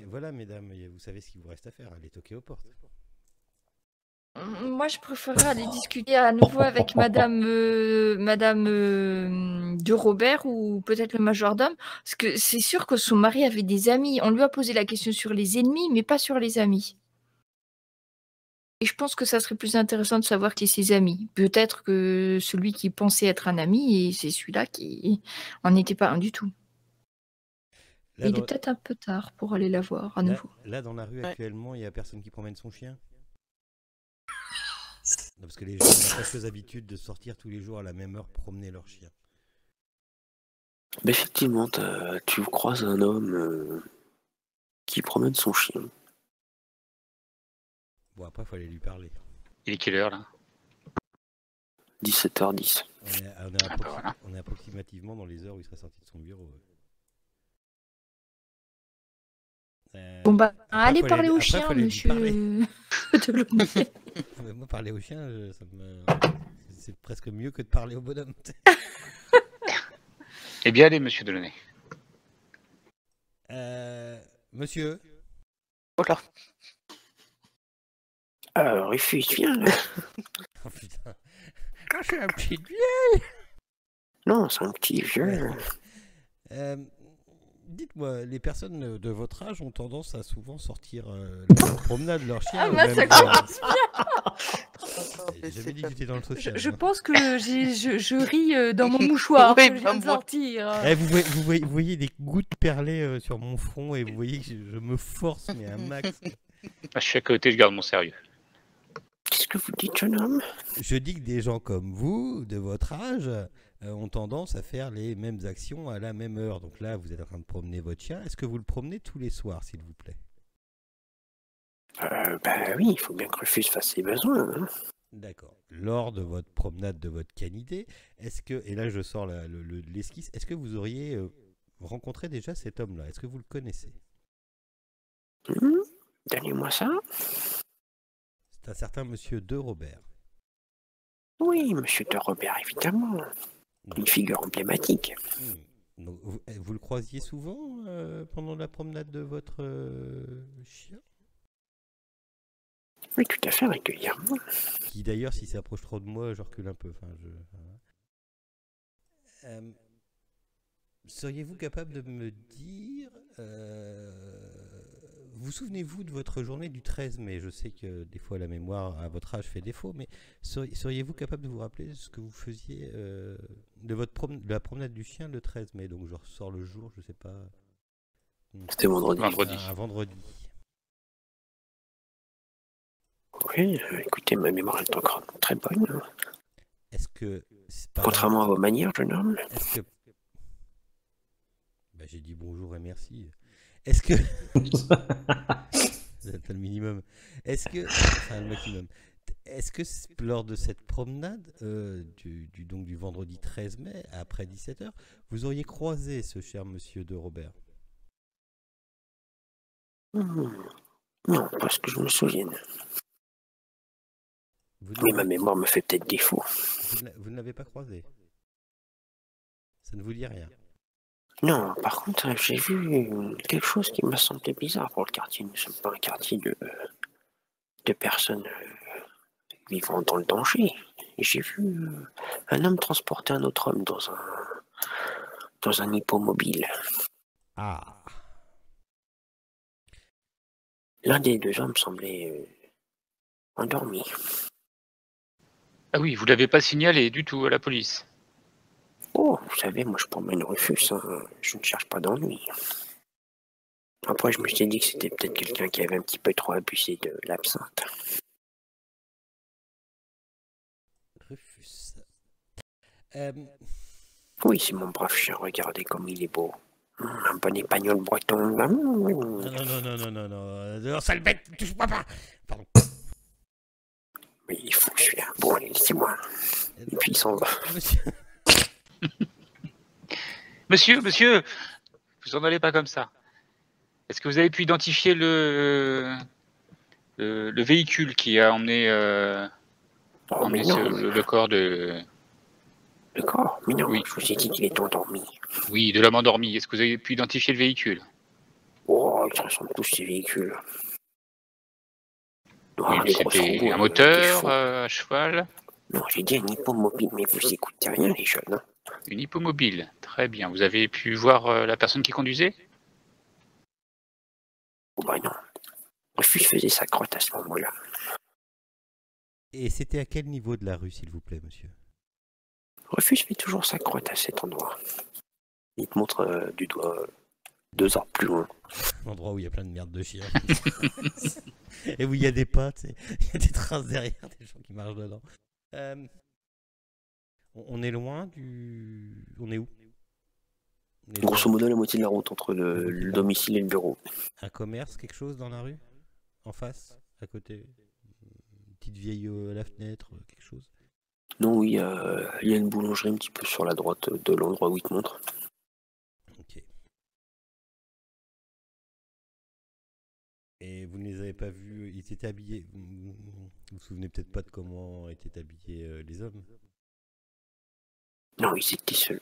voilà, mesdames, vous savez ce qu'il vous reste à faire, allez toquer aux portes. Moi, je préférerais aller discuter à nouveau avec Madame de Robert ou peut-être le majordome, parce que c'est sûr que son mari avait des amis. On lui a posé la question sur les ennemis, mais pas sur les amis. Et je pense que ça serait plus intéressant de savoir qui est ses amis. Peut-être que celui qui pensait être un ami, et c'est celui-là qui en était pas un du tout. Là, Il est peut-être un peu tard pour aller la voir à nouveau. Là, dans la rue, actuellement, il y a personne qui promène son chien. Non, parce que les gens ont la fâcheuse habitude de sortir tous les jours à la même heure promener leur chien. Mais effectivement, tu croises un homme qui promène son chien. Bon, après, il faut aller lui parler. Il est quelle heure, là? 17h10. On est approximativement dans les heures où il serait sorti de son bureau. Bon bah, allez parler au chien, monsieur Delaunay. Moi, parler au chien, c'est presque mieux que de parler au bonhomme. Eh bien, allez, monsieur Delaunay. Monsieur. Voilà. Rufus, viens là. Oh putain. Quand je suis un petit vieux. Non, c'est un petit vieux. Dites-moi, les personnes de votre âge ont tendance à souvent sortir la promenade de leur chien. Ah bah ça commence bien. J'avais dit que j'étais dans le social. Je pense que je ris dans mon mouchoir que je viens de sortir. Vous voyez des gouttes perlées sur mon front et vous voyez que je me force, mais un max. Je suis à côté, je garde mon sérieux. Qu'est-ce que vous dites, jeune homme? Je dis que des gens comme vous, de votre âge, ont tendance à faire les mêmes actions à la même heure. Donc là, vous êtes en train de promener votre chien. Est-ce que vous le promenez tous les soirs, s'il vous plaît? Bah oui, il faut bien que Rufus fasse ses besoins. Hein. D'accord. Lors de votre promenade de votre canidé, est-ce que, et là je sors l'esquisse, est-ce que vous auriez rencontré déjà cet homme-là? Est-ce que vous le connaissez? Donnez-moi ça. C'est un certain monsieur de Robert. Oui, monsieur de Robert, évidemment. Une figure emblématique. Donc, vous le croisiez souvent pendant la promenade de votre chien? Oui, tout à fait régulièrement. Qui d'ailleurs, s'il s'approche trop de moi, je recule un peu. Seriez-vous capable de me dire... vous souvenez-vous de votre journée du 13 mai? Je sais que des fois la mémoire à votre âge fait défaut, mais seriez-vous capable de vous rappeler ce que vous faisiez de la promenade du chien le 13 mai? Donc je ressors le jour, je sais pas... C'était vendredi. Un vendredi. Oui, écoutez, ma mémoire est encore très bonne. Est-ce que... Contrairement à vos manières, jeune homme. Est-ce que... Bah, j'ai dit bonjour et merci. Est-ce que... C'est le minimum. Est-ce que... Enfin, le maximum. Est-ce que lors de cette promenade, du vendredi 13 mai, après 17h, vous auriez croisé ce cher monsieur de Robert? Non, parce que je me souvienne. Oui, ma mémoire me fait peut-être défaut. Vous ne l'avez pas croisé? Ça ne vous dit rien? Non, par contre, j'ai vu quelque chose qui m'a semblé bizarre pour le quartier. Nous ne sommes pas un quartier de personnes vivant dans le danger. Et j'ai vu un homme transporter un autre homme dans un hippomobile. Ah. L'un des deux hommes semblait endormi. Ah oui, vous l'avez pas signalé du tout à la police? Oh, vous savez, moi je promène Rufus, hein. Je ne cherche pas d'ennui. Après, je me suis dit que c'était peut-être quelqu'un qui avait un petit peu trop abusé de l'absinthe. Rufus. Oui, c'est mon brave chien, regardez comme il est beau. Un bon épagnol breton. Non, sale bête, touche-moi pas. Pardon. Mais il faut que je suis un bon, allez, laissez-moi. Et puis il s'en va. Monsieur, vous en allez pas comme ça. Est-ce que vous avez pu identifier le véhicule qui a emmené, le corps de... Le corps? Mais non, oui. Je vous ai dit qu'il est endormi. Oui, de l'homme endormi. Est-ce que vous avez pu identifier le véhicule? Oh, ils ressemblent tous ces véhicules. Et Les grosses c'était roues, un des moteur chevaux. à cheval, Non, j'ai dit un hippomobile, mais vous écoutez rien, les jeunes. Hein. une hippomobile. Très bien. Vous avez pu voir la personne qui conduisait? Oh bah non. Refus faisait sa crotte à ce moment-là. Et c'était à quel niveau de la rue, s'il vous plaît, monsieur? Refus fait toujours sa crotte à cet endroit. Il te montre du doigt 2 heures plus loin. L'endroit où il y a plein de merde de chiens. Et où il y a des pas, tu sais. Il y a des traces derrière, des gens qui marchent dedans. On est loin du... On est où? On est Grosso loin. modo, la moitié de la route entre le domicile et le bureau. Un commerce, quelque chose dans la rue? En face? À côté? Une petite vieille à la fenêtre, quelque chose? Non, oui, il y a une boulangerie un petit peu sur la droite de l'endroit où il te montre. Ok. Et vous ne les avez pas vus, ils étaient habillés. Vous vous souvenez peut-être pas de comment étaient habillés les hommes? Non, ils étaient seuls.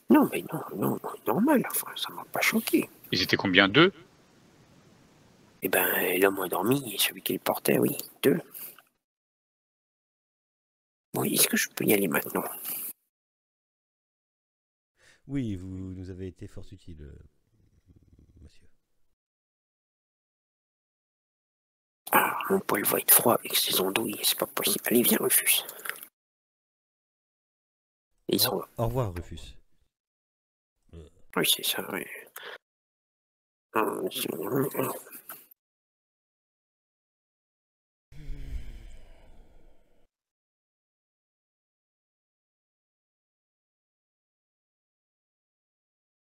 Non, mais non, normal, enfin, ça m'a pas choqué. Ils étaient combien? 2? Eh ben, l'homme endormi et celui qui le portait, oui, 2. Bon, est-ce que je peux y aller maintenant? Oui, vous nous avez été fort utile, monsieur. Ah, mon poil va être froid avec ces andouilles, c'est pas possible. Allez, viens, Rufus. Et ils s'en vont. Au revoir, Rufus. Oui, c'est ça, oui.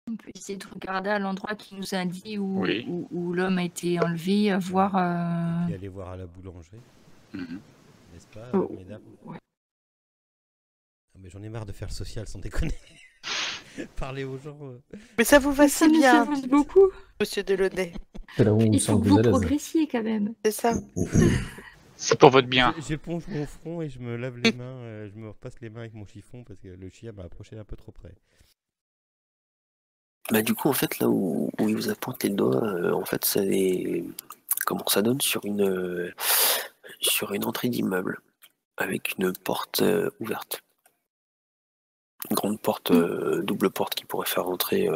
On peut essayer de regarder à l'endroit qui nous a dit où, Oui. où l'homme a été enlevé, voir. Et aller voir à la boulangerie, Mhm. n'est-ce pas, Oh, mesdames? ouais. Ah, mais j'en ai marre de faire le social sans déconner. Parler aux gens. Mais ça vous va Ça si nous bien, avance beaucoup. monsieur Delaunay. C'est là où on Il sent faut que que vous vous êtes à l'aise. progressiez quand même. C'est ça. C'est pour votre bien. J'éponge mon front et je me lave les mains. Je me repasse les mains avec mon chiffon parce que le chien m'a approché un peu trop près. Bah, du coup, en fait, là où il vous a pointé le doigt, en fait, comment ça donne sur une entrée d'immeuble avec une porte ouverte. Une grande porte, double porte qui pourrait faire entrer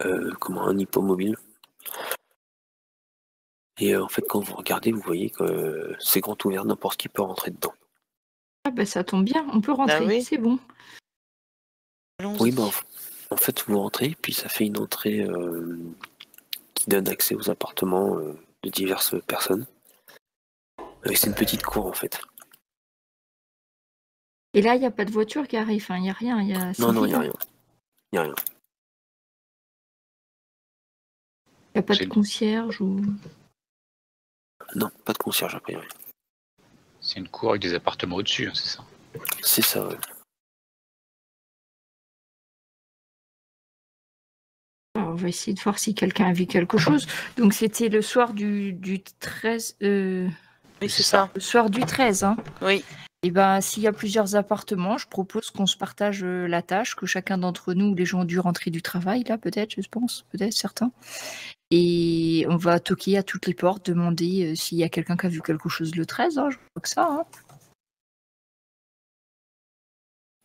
un hippomobile. Et en fait, quand vous regardez, vous voyez que c'est grand ouvert, n'importe qui peut rentrer dedans. Ah bah ça tombe bien, on peut rentrer, oui. c'est bon. Allons-y. Oui, bah, en fait, vous rentrez, puis ça fait une entrée qui donne accès aux appartements de diverses personnes. C'est une petite cour, en fait. Et là, il n'y a pas de voiture qui arrive, il n'y a rien. Non, il n'y a rien. Il n'y a rien. Il n'y a pas de C'est- concierge ou. Non, pas de concierge, a priori. C'est une cour avec des appartements au-dessus, hein, c'est ça? C'est ça, ouais. Alors, on va essayer de voir si quelqu'un a vu quelque chose. Donc c'était le soir du 13. Oui, c'est ça. Le soir du 13, hein. Oui. Et ben, s'il y a plusieurs appartements, je propose qu'on se partage la tâche, que chacun d'entre nous, les gens ont dû rentrer du travail, là, peut-être, je pense, peut-être certains. Et on va toquer à toutes les portes, demander s'il y a quelqu'un qui a vu quelque chose le 13, hein, je crois que ça. Hein.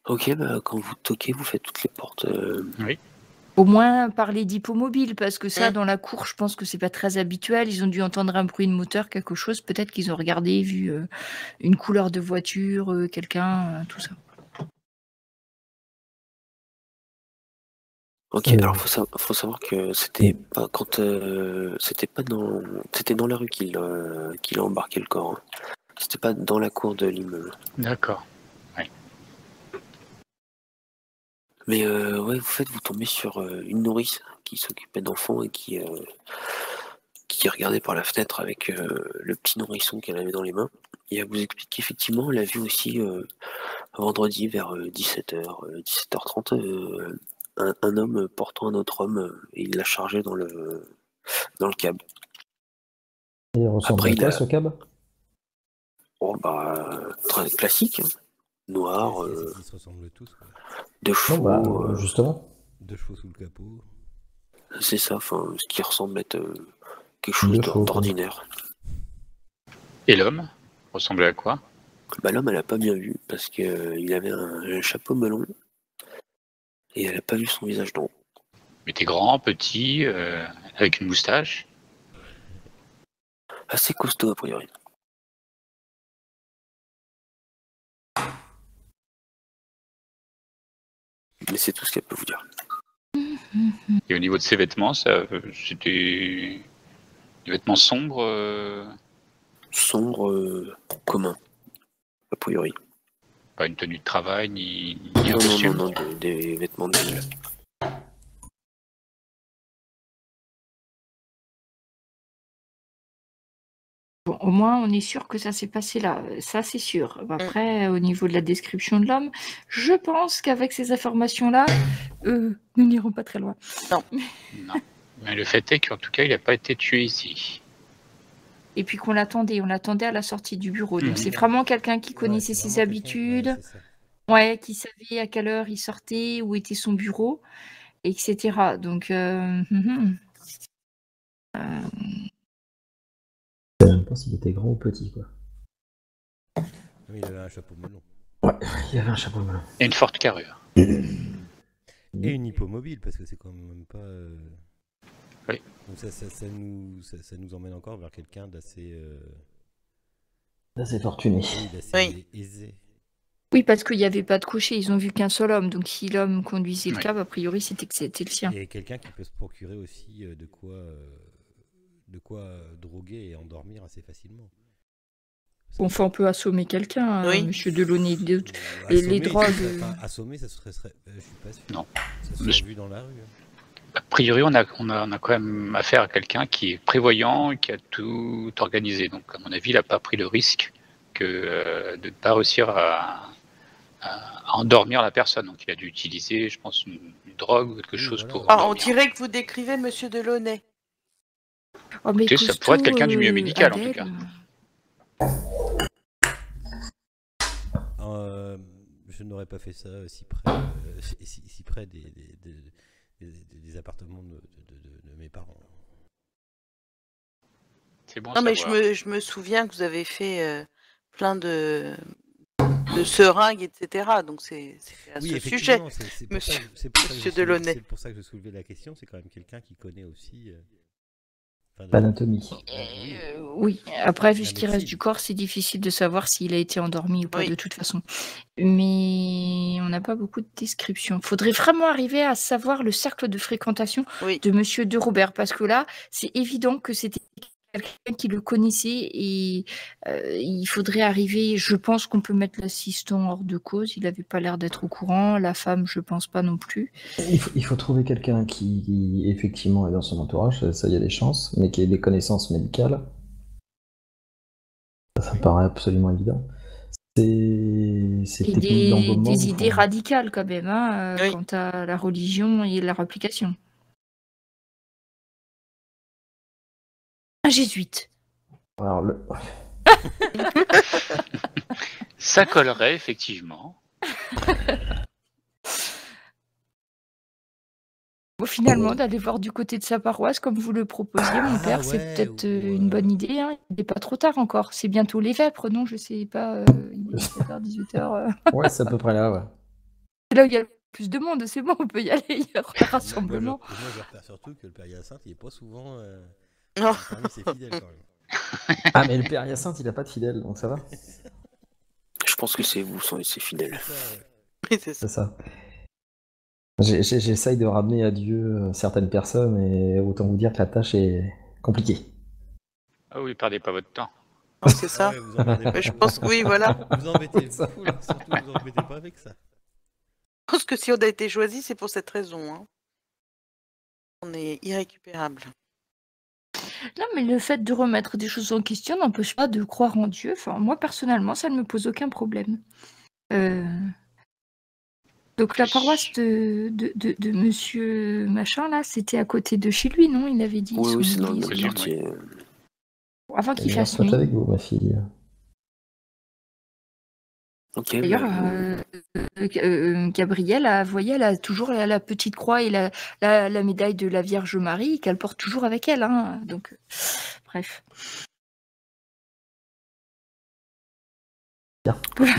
Ok, bah, quand vous toquez, vous faites toutes les portes. Oui. Au moins parler d'hippomobile, parce que ça, Mm. dans la cour, je pense que c'est pas très habituel. Ils ont dû entendre un bruit de moteur, quelque chose. Peut-être qu'ils ont regardé, vu une couleur de voiture, quelqu'un, tout ça. Ok, alors faut savoir que c'était pas c'était dans la rue qu'il a embarqué le corps. Hein. C'était pas dans la cour de l'immeuble. D'accord. Mais ouais, vous tombez sur une nourrice qui s'occupait d'enfants et qui regardait par la fenêtre avec le petit nourrisson qu'elle avait dans les mains. Et elle vous explique qu'effectivement, elle a vu aussi vendredi vers 17h, 17h30, un homme portant un autre homme et il l'a chargé dans le cab. Il ressemble Après, à il quoi a- ce cab? Oh bah, très classique, hein. Noir, Ils se ressemblent tous, quoi. 2 Non, chevaux. bah, justement. 2 chevaux sous le capot. C'est ça, enfin, ce qui ressemble à être quelque chose De faux, quoi. d'ordinaire. Et l'homme ressemblait à quoi? Bah, l'homme, elle a pas bien vu parce que il avait un chapeau melon et elle a pas vu son visage d'en haut. Il était grand, petit, avec une moustache. Assez costaud a priori. Mais c'est tout ce qu'elle peut vous dire. Et au niveau de ses vêtements, c'était des vêtements sombres. Sombre, commun, a priori. Pas une tenue de travail, ni un Non, costume. non, des vêtements de ville. Bon, au moins, on est sûr que ça s'est passé là. Ça, c'est sûr. Après, au niveau de la description de l'homme, je pense qu'avec ces informations-là, nous n'irons pas très loin. Non. Mais le fait est qu'en tout cas, il n'a pas été tué ici. Et puis qu'on l'attendait. On l'attendait à la sortie du bureau. Donc, Mhm. c'est vraiment quelqu'un qui Ouais, connaissait c'est ses vraiment quelqu'un- habitudes. ouais, c'est ça. Ouais, qui savait à quelle heure il sortait, où était son bureau, etc. Donc, Je sais même pas s'il était grand ou petit, quoi. Ah, mais il avait un chapeau melon. Il avait un chapeau melon. Et une forte carrure. Et une hippomobile, parce que c'est quand même pas. Oui. Donc ça nous emmène encore vers quelqu'un d'assez. Là, c'est fortuné. Oui, d'assez Oui. aisé. oui, parce qu'il n'y avait pas de cocher. Ils ont vu qu'un seul homme. Donc, si l'homme conduisait le Oui. cab, a priori, c'était que c'était le sien. Et quelqu'un qui peut se procurer aussi de quoi droguer et endormir assez facilement. Bon, enfin, on peut assommer quelqu'un, hein, Oui. monsieur Delaunay. Et Assommer, les drogues. assommer, ça serait. Je suis pas sûr. Non. Ça se Mais serait vu dans la rue. A priori, on a quand même affaire à quelqu'un qui est prévoyant, qui a tout organisé. Donc, à mon avis, il n'a pas pris le risque de ne pas réussir à endormir la personne. Donc, il a dû utiliser, je pense, une drogue ou quelque Oui, chose voilà. pour Ah, on endormir. dirait que vous décrivez Monsieur Delaunay. Oh, mais Écoutez, ça pourrait être costaud, quelqu'un du milieu médical, en tout Adèle. cas. Je n'aurais pas fait ça si près des appartements de mes parents. C'est bon à Non, mais savoir. je me souviens que vous avez fait plein de seringues, etc. Donc c'est à ce sujet. effectivement, c'est pour monsieur- ça que- c'est pour ça que monsieur je soulevais- Delaunay. c'est pour ça que je soulevais la question. C'est quand même quelqu'un qui connaît aussi. L'anatomie. Oui. Oui, après, vu ce qui reste médecine. du corps, c'est difficile de savoir s'il a été endormi ou pas Oui. de toute façon. Mais on n'a pas beaucoup de descriptions. Il faudrait vraiment arriver à savoir le cercle de fréquentation Oui. de monsieur de Robert, parce que là, c'est évident que c'était quelqu'un qui le connaissait et il faudrait arriver, je pense qu'on peut mettre l'assistant hors de cause, il n'avait pas l'air d'être au courant, la femme, je pense pas non plus. Il faut trouver quelqu'un qui, effectivement, est dans son entourage, ça, il y a des chances, mais qui ait des connaissances médicales. Ça me paraît absolument évident. C'est Et technique d'embaumement. des idées radicales quand même, hein, Oui. quant à la religion et leur application. Un jésuite. Alors, Ça collerait, effectivement. Bon, finalement, d'aller voir du côté de sa paroisse, comme vous le proposiez, mon père, c'est ouais, peut-être ou, une bonne idée. Hein. Il n'est pas trop tard encore. C'est bientôt les vêpres, non? Je sais pas. Il est 17h, 18h. ouais, c'est à peu près là, ouais. C'est là où il y a le plus de monde. C'est bon, on peut y aller. Il y aura un rassemblement. Moi, je repère surtout que le Père Hyacinthe, il n'est pas souvent Non. parmi ses fidèles quand même. Ah, mais le père Hyacinthe, il a pas de fidèle, donc ça va. Je pense que c'est vous, ses fidèles. Ça, ouais. Oui, c'est ça. C'est ça. J'essaye de ramener à Dieu certaines personnes, et autant vous dire que la tâche est compliquée. Ah oui, perdez pas votre temps. Non, c'est ça. Ah ouais, vous embêtez pas. Mais je pense que oui, voilà. Vous embêtez Ça. beaucoup, là. Surtout, vous embêtez pas avec ça. Je pense que si on a été choisi, c'est pour cette raison. Hein. On est irrécupérable. Non, mais le fait de remettre des choses en question n'empêche pas de croire en Dieu. Enfin, moi, personnellement, ça ne me pose aucun problème. Donc, la paroisse de monsieur machin, là, c'était à côté de chez lui, non? Il avait dit. Oui, son oui, c'est dans le église. même Deuxième, quartier. Avant qu'il fasse Soit nuit. avec vous, ma fille. Ok, D'ailleurs, Gabrielle, vous voyez, elle a toujours la petite croix et la médaille de la Vierge Marie qu'elle porte toujours avec elle. Hein, donc, bref. Bien. Voilà.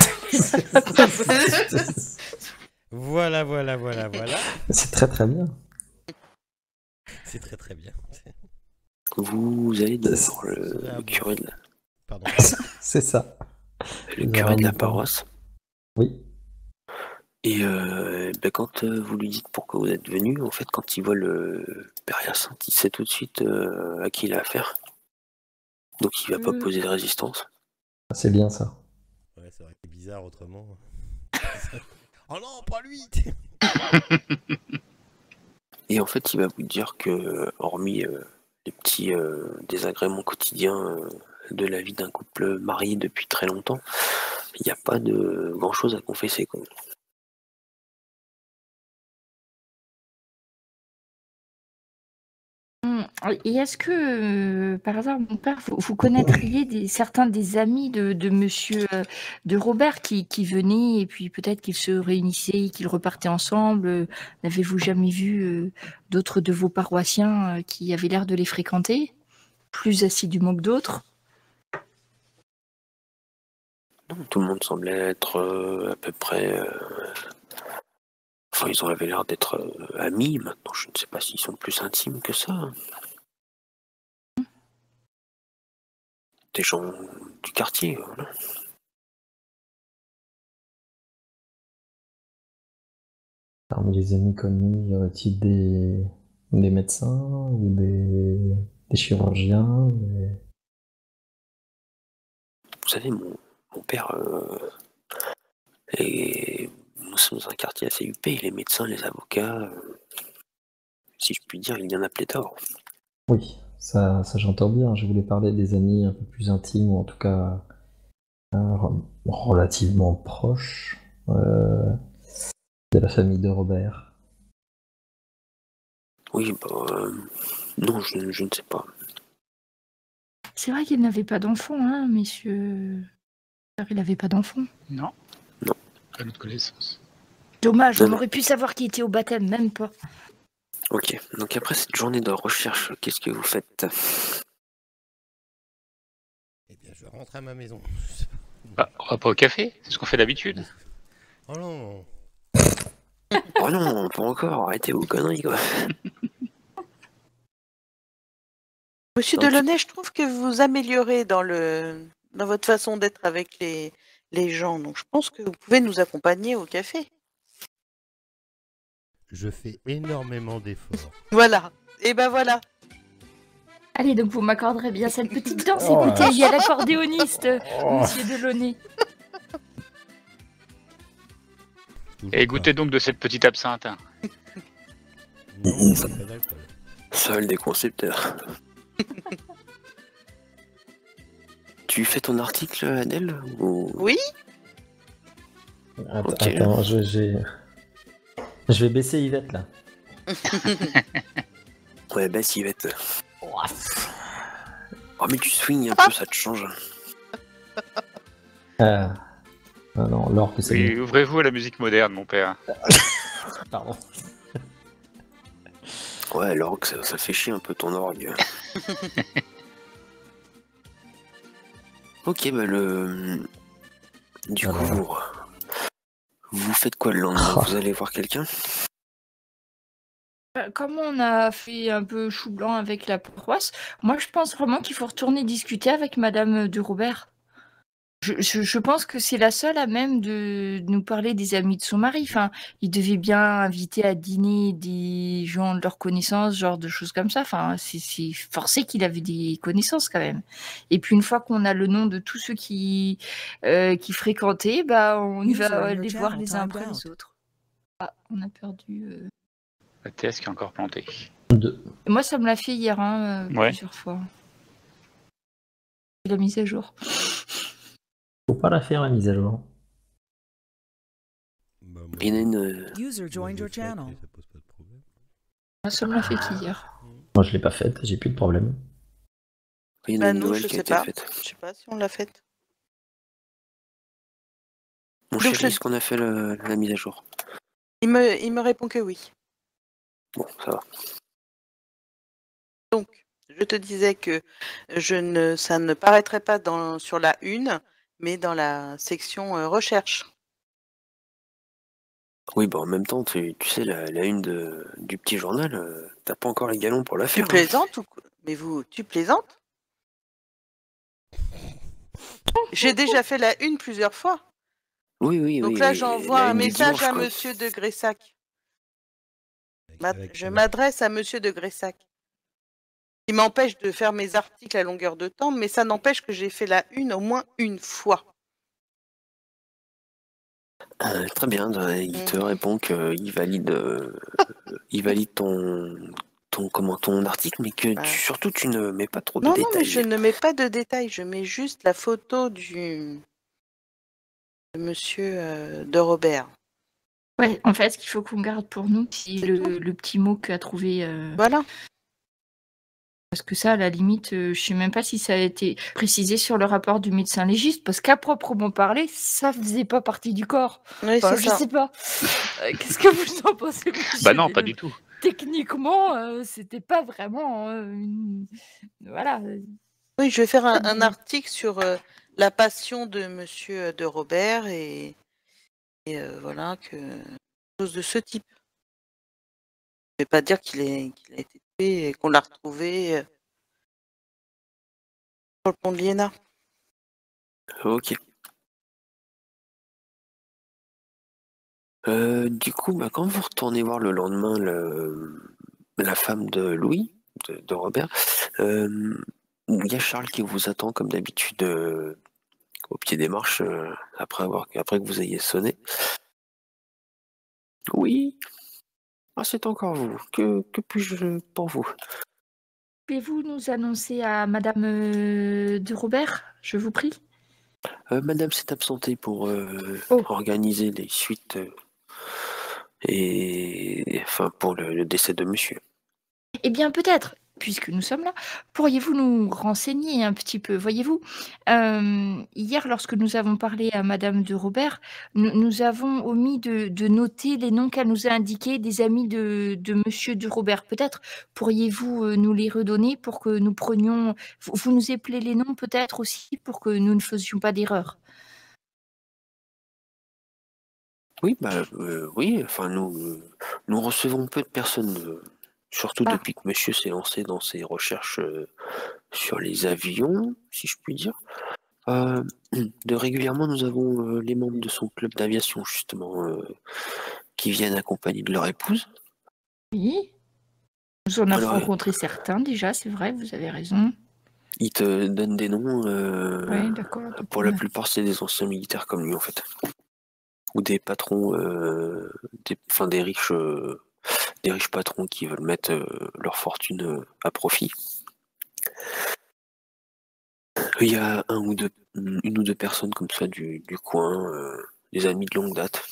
C'est très très bien. C'est très très bien. vous allez C'est devant le curé de Pardon. C'est ça. le Vous curé de avez la un point. paroisse. Oui. Et quand vous lui dites pourquoi vous êtes venu, en fait, quand il voit le Père Hyacinthe, il sait tout de suite à qui il a affaire. Donc il va pas poser de résistance. C'est bien ça. Ouais, c'est vrai que c'est bizarre autrement. Oh non, pas lui. Et en fait, il va vous dire que, hormis les petits désagréments quotidiens de la vie d'un couple marié depuis très longtemps, il n'y a pas de grand-chose à confesser, quoi. Et est-ce que, par hasard, mon père, vous connaîtriez certains des amis de monsieur de Robert qui venaient et puis peut-être qu'ils se réunissaient, qu'ils repartaient ensemble? N'avez-vous jamais vu d'autres de vos paroissiens qui avaient l'air de les fréquenter, plus assidûment que d'autres? Non, tout le monde semblait être à peu près... Enfin, ils avaient l'air d'être amis. Maintenant, je ne sais pas s'ils sont plus intimes que ça, hein. Des gens du quartier, voilà. Parmi les amis connus, y aurait-il des médecins ou des chirurgiens Vous savez, mon père... et nous sommes dans un quartier assez huppé. Les médecins, les avocats... si je puis dire, il y en a pléthore. Oui, ça j'entends bien. Je voulais parler des amis un peu plus intimes, ou en tout cas relativement proches de la famille de Robert. Oui, non, je ne sais pas. C'est vrai qu'il n'avait pas d'enfant, hein, messieurs. Il n'avait pas d'enfant. Non. Non. Pas notre connaissance. Dommage, Non, on non. aurait pu savoir qui était au baptême, même pas. Ok, donc après cette journée de recherche, qu'est-ce que vous faites? Eh bien, je rentre à ma maison. Bah, on va pas au café, c'est ce qu'on fait d'habitude. Oh non. Oh non, pas encore, arrêtez vos conneries, quoi. Monsieur Donc, Delaunay, je trouve que vous améliorez dans votre façon d'être avec les gens. Donc je pense que vous pouvez nous accompagner au café. Je fais énormément d'efforts. Voilà. Et ben voilà. Allez, donc vous m'accorderez bien cette petite danse. Oh. Écoutez, il y a l'accordéoniste, monsieur Delaunay. Toujours Et pas. goûtez donc de cette petite absinthe. Hein. Non, pas d'alcool. seul des concepteurs. Tu fais ton article, Adèle ou... Oui. Ok. Attends, je vais baisser Yvette là. Ouais, bah si, Yvette. Oh, mais tu swings un peu, ça te change. Ah non, l'or que c'est Oui, mieux. ouvrez-vous à la musique moderne, mon père. Pardon. Ouais, alors que ça fait chier un peu ton orgue. Ok, bah du coup, vous faites quoi le lendemain? Vous allez voir quelqu'un? Comme on a fait un peu chou blanc avec la paroisse, moi je pense vraiment qu'il faut retourner discuter avec Madame de Robert. Je pense que c'est la seule à même de nous parler des amis de son mari. Enfin, il devait bien inviter à dîner des gens de leur connaissance, genre de choses comme ça. Enfin, c'est forcé qu'il avait des connaissances quand même. Et puis une fois qu'on a le nom de tous ceux qui fréquentaient, bah on y va aller voir les uns après les autres. Ah, on a perdu. La TS qui est encore plantée. Moi, ça me l'a fait hier, Ouais. plusieurs fois. La mise à jour. Faut pas la faire la mise à jour. Bah, moi, Il y en a une... User moi, joined je your l'ai faite, channel. mais ça pose pas de problème. Moi, ça me l'a fait qu'hier. Moi je l'ai pas faite, j'ai plus de problème. il y en a Bah une nous, nouvelle je qui a sais été pas. faite. Je sais pas si on l'a faite. Mon Donc, chéri, est-ce qu'on a fait la mise à jour? il me répond que oui. Bon, ça va. Donc, je te disais que ça ne paraîtrait pas sur la une, mais dans la section recherche. Oui, bah en même temps, tu sais, la une du petit journal, t'as pas encore les galons pour la Tu faire. Hein. plaisantes ou quoi? Mais tu plaisantes? J'ai déjà fait la une plusieurs fois. Oui, oui, Donc oui. là, oui, j'envoie la un une du message dimanche, à quoi. Monsieur de Gressac. Avec, Je m'adresse à Monsieur de Gressac. Il m'empêche de faire mes articles à longueur de temps, mais ça n'empêche que j'ai fait la une au moins une fois. Très bien, il te répond qu'il valide, ton article, mais que Ah. surtout tu ne mets pas trop de Non, détails. non, mais je ne mets pas de détails. Je mets juste la photo de Monsieur de Robert. Ouais, en fait, ce qu'il faut qu'on garde pour nous, c'est C'est le petit mot qu'a trouvé. Voilà. Parce que ça, à la limite, je sais même pas si ça a été précisé sur le rapport du médecin légiste, parce qu'à proprement parler, ça faisait pas partie du corps. Oui, Enfin, c'est je ça. sais pas. Qu'est-ce que vous en pensez, monsieur Bah non, pas Delhomme? du tout. Techniquement, c'était pas vraiment voilà. Oui, je vais faire un bon. article sur la passion de Monsieur de Robert et voilà, chose de ce type. Je vais pas dire qu'il a été tué et qu'on l'a retrouvé sur le pont de l'Iéna. Ok. Du coup, bah, quand vous retournez voir le lendemain la femme de Louis, de Robert, il y a Charles qui vous attend comme d'habitude au pied des marches après que vous ayez sonné. Oui. Ah, c'est encore vous. Que puis-je pour vous? Pouvez-vous nous annoncer à madame de Robert, je vous prie? Madame s'est absentée pour Oh. organiser les suites enfin pour le décès de monsieur. Eh bien, peut-être, puisque nous sommes là, pourriez-vous nous renseigner un petit peu? Voyez-vous, hier, lorsque nous avons parlé à madame de Robert, nous avons omis de noter les noms qu'elle nous a indiqués des amis de monsieur de Robert. Peut-être pourriez-vous, nous les redonner pour que nous prenions vous nous appelez les noms peut-être aussi pour que nous ne faisions pas d'erreur? Oui, bah oui, enfin nous recevons peu de personnes, surtout Ah. depuis que monsieur s'est lancé dans ses recherches sur les avions, si je puis dire. De régulièrement, nous avons les membres de son club d'aviation, justement, qui viennent accompagnés de leur épouse. Oui, nous en avons Alors, rencontré certains déjà, c'est vrai, vous avez raison. ils te donnent des noms. Oui, d'accord, Pour la plupart, c'est des anciens militaires comme lui, en fait. Ou des patrons, des riches patrons qui veulent mettre leur fortune à profit. Il y a une ou deux personnes comme ça du coin, des amis de longue date.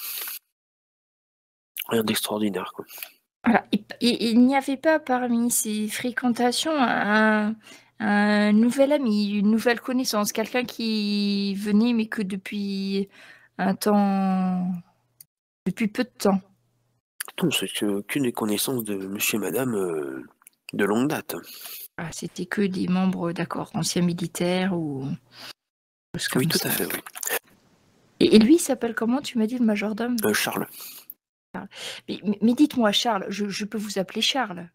Rien d'extraordinaire, quoi. Voilà. Et il n'y avait pas parmi ces fréquentations un nouvel ami, une nouvelle connaissance, quelqu'un qui venait mais que depuis peu de temps? Non, c'est qu'une des connaissances de monsieur et madame de longue date. Ah, c'était que des membres, d'accord, anciens militaires ou choses comme Oui, tout ça. à fait, oui. Et lui, il s'appelle comment, tu m'as dit, le majordome? Charles. Mais dites-moi, Charles, je peux vous appeler Charles?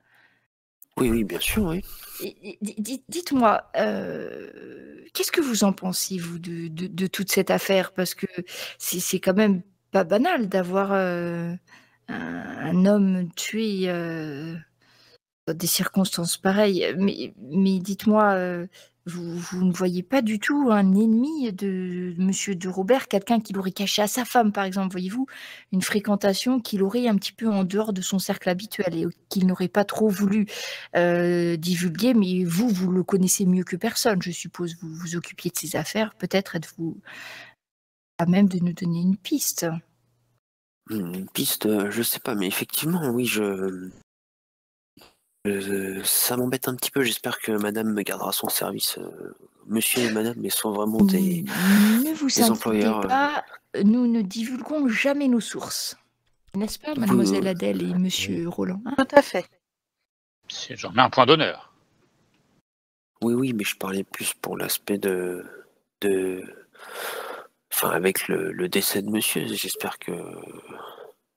Oui, oui, bien sûr, oui. Et dites-moi, qu'est-ce que vous en pensez, vous, de toute cette affaire? Parce que c'est quand même pas banal d'avoir, un homme tué, dans des circonstances pareilles. Mais dites-moi, vous ne voyez pas du tout un ennemi de monsieur de Robert, quelqu'un qui l'aurait caché à sa femme, par exemple, voyez-vous? Une fréquentation qu'il aurait un petit peu en dehors de son cercle habituel et qu'il n'aurait pas trop voulu, divulguer. Mais vous le connaissez mieux que personne, je suppose. Vous vous occupiez de ses affaires. Peut-être êtes-vous à même de nous donner une piste? Une piste, je sais pas, mais effectivement, oui, Ça m'embête un petit peu, j'espère que madame me gardera son service. Monsieur et madame, ils sont vraiment des Ne vous des inquiétez employeurs. pas, nous ne divulguons jamais nos sources. N'est-ce pas, mademoiselle Adèle et monsieur Roland, hein? Tout à fait. J'en mets un point d'honneur. Oui, mais je parlais plus pour l'aspect enfin, avec le décès de monsieur, j'espère que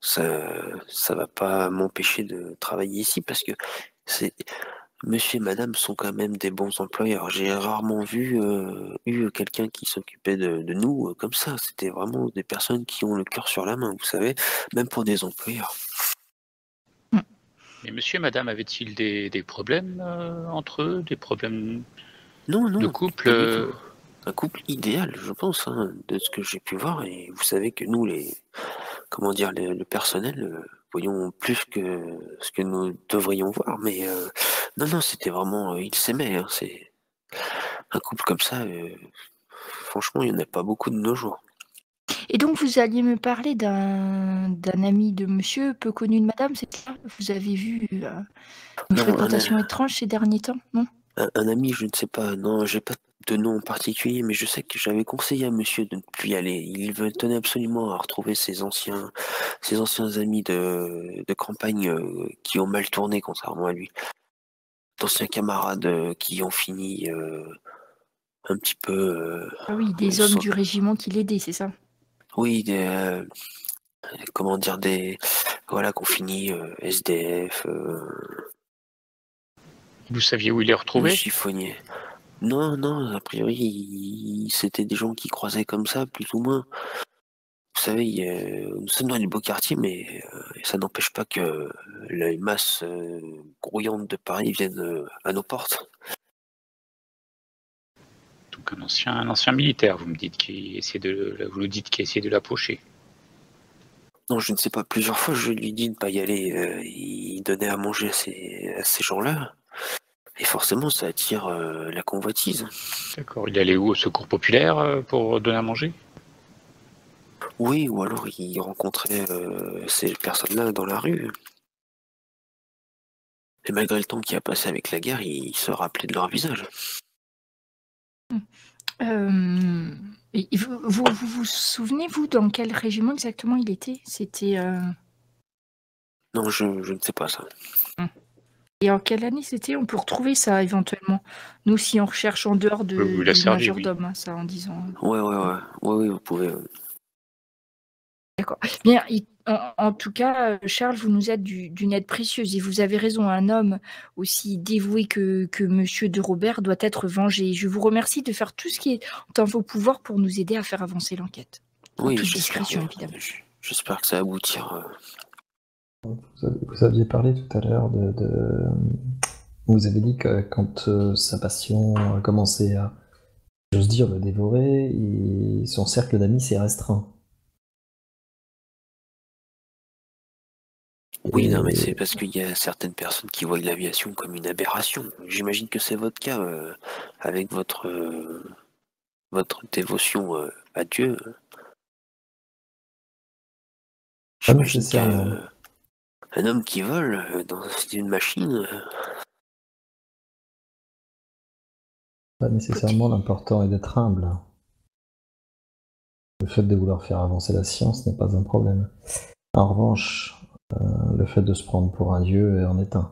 ça va pas m'empêcher de travailler ici parce que c'est monsieur et madame sont quand même des bons employeurs. J'ai rarement eu quelqu'un qui s'occupait de nous comme ça. C'était vraiment des personnes qui ont le cœur sur la main, vous savez, même pour des employeurs. Mais monsieur et madame avaient-ils des problèmes entre eux, des problèmes Non, de couple pas du tout. Un couple idéal, je pense, hein, de ce que j'ai pu voir. Et vous savez que nous, le personnel, voyons plus que ce que nous devrions voir. Mais non, c'était vraiment, ils s'aimaient. Hein, c'est un couple comme ça. Franchement, il n'y en a pas beaucoup de nos jours. Et donc vous alliez me parler d'un ami de monsieur, peu connu de madame, c'est ça? Vous avez vu, une Non, fréquentation étrange ces derniers temps, non? un ami, je ne sais pas. Non, j'ai pas de nom en particulier, mais je sais que j'avais conseillé à monsieur de ne plus y aller. Tenait absolument à retrouver ses anciens amis de campagne qui ont mal tourné, contrairement à lui. D'anciens camarades qui ont fini un petit peu. Ah oui, des hommes du régiment qui l'aidaient, c'est ça? Oui, comment dire, voilà, qu'on finit SDF, Vous saviez où il est retrouvé? chiffonnier. Non, a priori, c'était des gens qui croisaient comme ça, plus ou moins. Vous savez, nous sommes dans les beaux quartiers, mais ça n'empêche pas que les masses grouillantes de Paris viennent à nos portes. Donc un ancien militaire, vous me dites, vous nous dites qu'il essaie de l'approcher. Non, je ne sais pas, plusieurs fois je lui dis de ne pas y aller. Il donnait à manger à ces gens-là. Et forcément, ça attire la convoitise. D'accord. Il allait où? Au secours populaire pour donner à manger? Oui, ou alors il rencontrait ces personnes-là dans la rue. Et malgré le temps qu'il a passé avec la guerre, il se rappelait de leur visage. Et vous souvenez, vous, dans quel régiment exactement il était? C'était, Non, je ne sais pas ça. Et en quelle année c'était? On peut retrouver ça éventuellement. Nous, si on recherche en dehors Vous l'a du servi, oui. majordome, hein, ça en disant. Ouais, oui, vous pouvez. D'accord. Bien, en tout cas, Charles, vous nous êtes d'une aide précieuse et vous avez raison, un homme aussi dévoué que monsieur de Robert doit être vengé. Je vous remercie de faire tout ce qui est en vos pouvoirs pour nous aider à faire avancer l'enquête. En Oui, toute j'espère discrétion, évidemment. j'espère que ça aboutira. Vous aviez parlé tout à l'heure Vous avez dit que quand sa passion a commencé à, j'ose dire, le dévorer, son cercle d'amis s'est restreint. Oui, non, mais c'est parce qu'il y a certaines personnes qui voient l'aviation comme une aberration. J'imagine que c'est votre cas avec votre dévotion à Dieu. Pas J'imagine nécessairement. qu'un homme qui vole dans une machine. Pas nécessairement, l'important est d'être humble. Le fait de vouloir faire avancer la science n'est pas un problème. En revanche, le fait de se prendre pour un dieu en est un.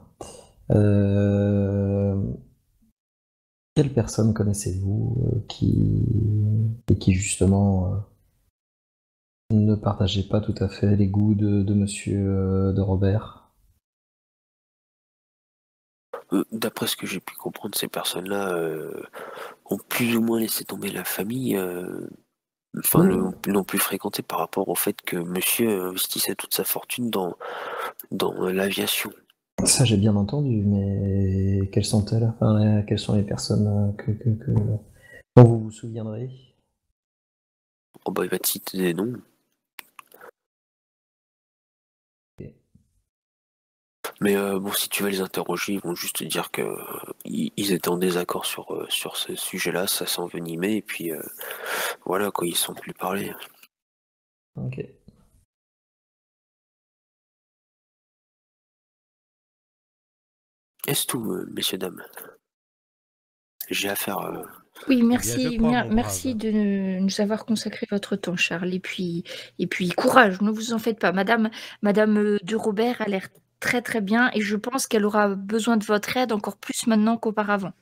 Quelle personne connaissez-vous qui justement ne partageait pas tout à fait les goûts de monsieur de Robert? D'après ce que j'ai pu comprendre, ces personnes-là ont plus ou moins laissé tomber la famille. Enfin, Oui. l'ont plus fréquenté par rapport au fait que monsieur investissait toute sa fortune dans l'aviation. Ça j'ai bien entendu, mais quelles sont-elles? Enfin, quelles sont les personnes dont vous vous souviendrez? Oh bah il va te citer des noms. Ok. Mais bon, si tu vas les interroger, ils vont juste te dire que ils étaient en désaccord sur ce sujet-là, ça s'est envenimé, et puis voilà, quoi, ils sont plus parlé. Ok. Est-ce tout, messieurs, dames? J'ai affaire. Oui, Eh bien, merci, je crois, mon merci brave. de nous avoir consacré votre temps, Charles. Et puis courage, ne vous en faites pas. Madame de Robert a l'air très très bien et je pense qu'elle aura besoin de votre aide encore plus maintenant qu'auparavant.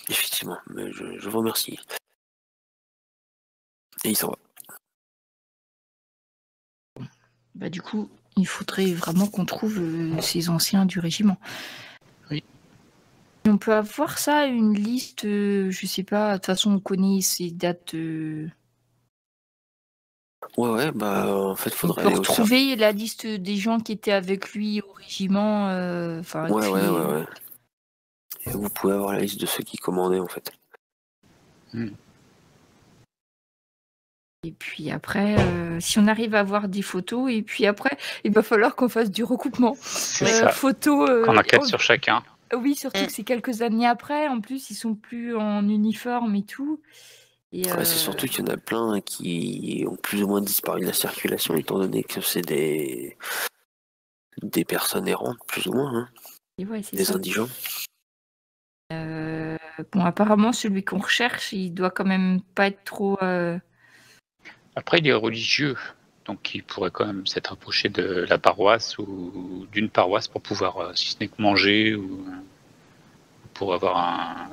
Effectivement, mais je vous remercie. Et il s'en va. Bah, du coup, il faudrait vraiment qu'on trouve ces anciens du régiment. Oui. On peut avoir ça, une liste, je sais pas, de toute façon on connaît ces dates. Ouais, bah en fait, On faudrait peut aller au service. retrouver la liste des gens qui étaient avec lui au régiment. Ouais. Et vous pouvez avoir la liste de ceux qui commandaient en fait. Et puis après, si on arrive à avoir des photos, et puis après, il va falloir qu'on fasse du recoupement. C'est ça. Photos. Qu'on enquête sur chacun. Oui, surtout que c'est quelques années après. En plus, ils sont plus en uniforme et tout. Et Ouais, c'est surtout qu'il y en a plein qui ont plus ou moins disparu de la circulation, étant donné que c'est des personnes errantes, plus ou moins, hein. et ouais, c'est Des ça. indigents. Bon, apparemment, celui qu'on recherche, il doit quand même pas être trop. Après, il est religieux, donc il pourrait quand même s'être approché de la paroisse ou d'une paroisse pour pouvoir, si ce n'est que manger ou pour avoir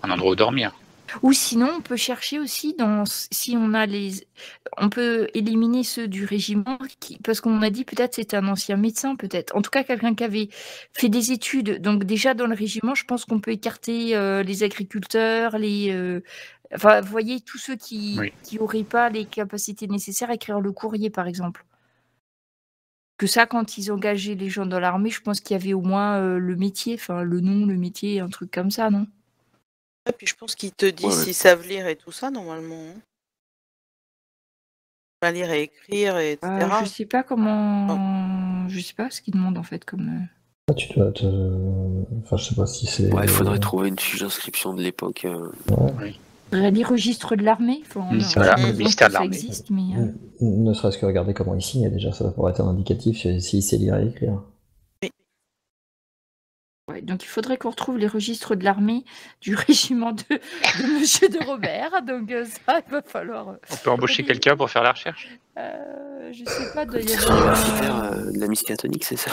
un endroit où dormir. Ou sinon, on peut chercher aussi si on a on peut éliminer ceux du régiment parce qu'on a dit peut-être c'était un ancien médecin, peut-être. En tout cas, quelqu'un qui avait fait des études. Donc déjà dans le régiment, je pense qu'on peut écarter les agriculteurs, vous voyez, tous ceux qui auraient pas les capacités nécessaires à écrire le courrier, par exemple. Que ça, quand ils engageaient les gens dans l'armée, je pense qu'il y avait au moins le métier, enfin le nom, le métier, un truc comme ça, non? Et puis je pense qu'ils te disent s'ils savent lire et tout ça, normalement. Hein. Pas lire et écrire, etc. Je sais pas comment. Je sais pas ce qu'ils demandent en fait comme. Tu dois te. Enfin, je sais pas si c'est. Ouais, il faudrait trouver une fiche d'inscription de l'époque. Les registres de l'armée. Voilà, le ministère de ça l'armée. existe, mais. Ne serait-ce que regarder comment il signe, déjà, ça pourrait être un indicatif s'il sait lire et écrire. Ouais, donc il faudrait qu'on retrouve les registres de l'armée du régiment de Monsieur de Robert. Donc ça, il va falloir. On peut embaucher quelqu'un pour faire la recherche. Je sais pas, doit y Tu avoir. vas faire de la miskatonique, c'est ça?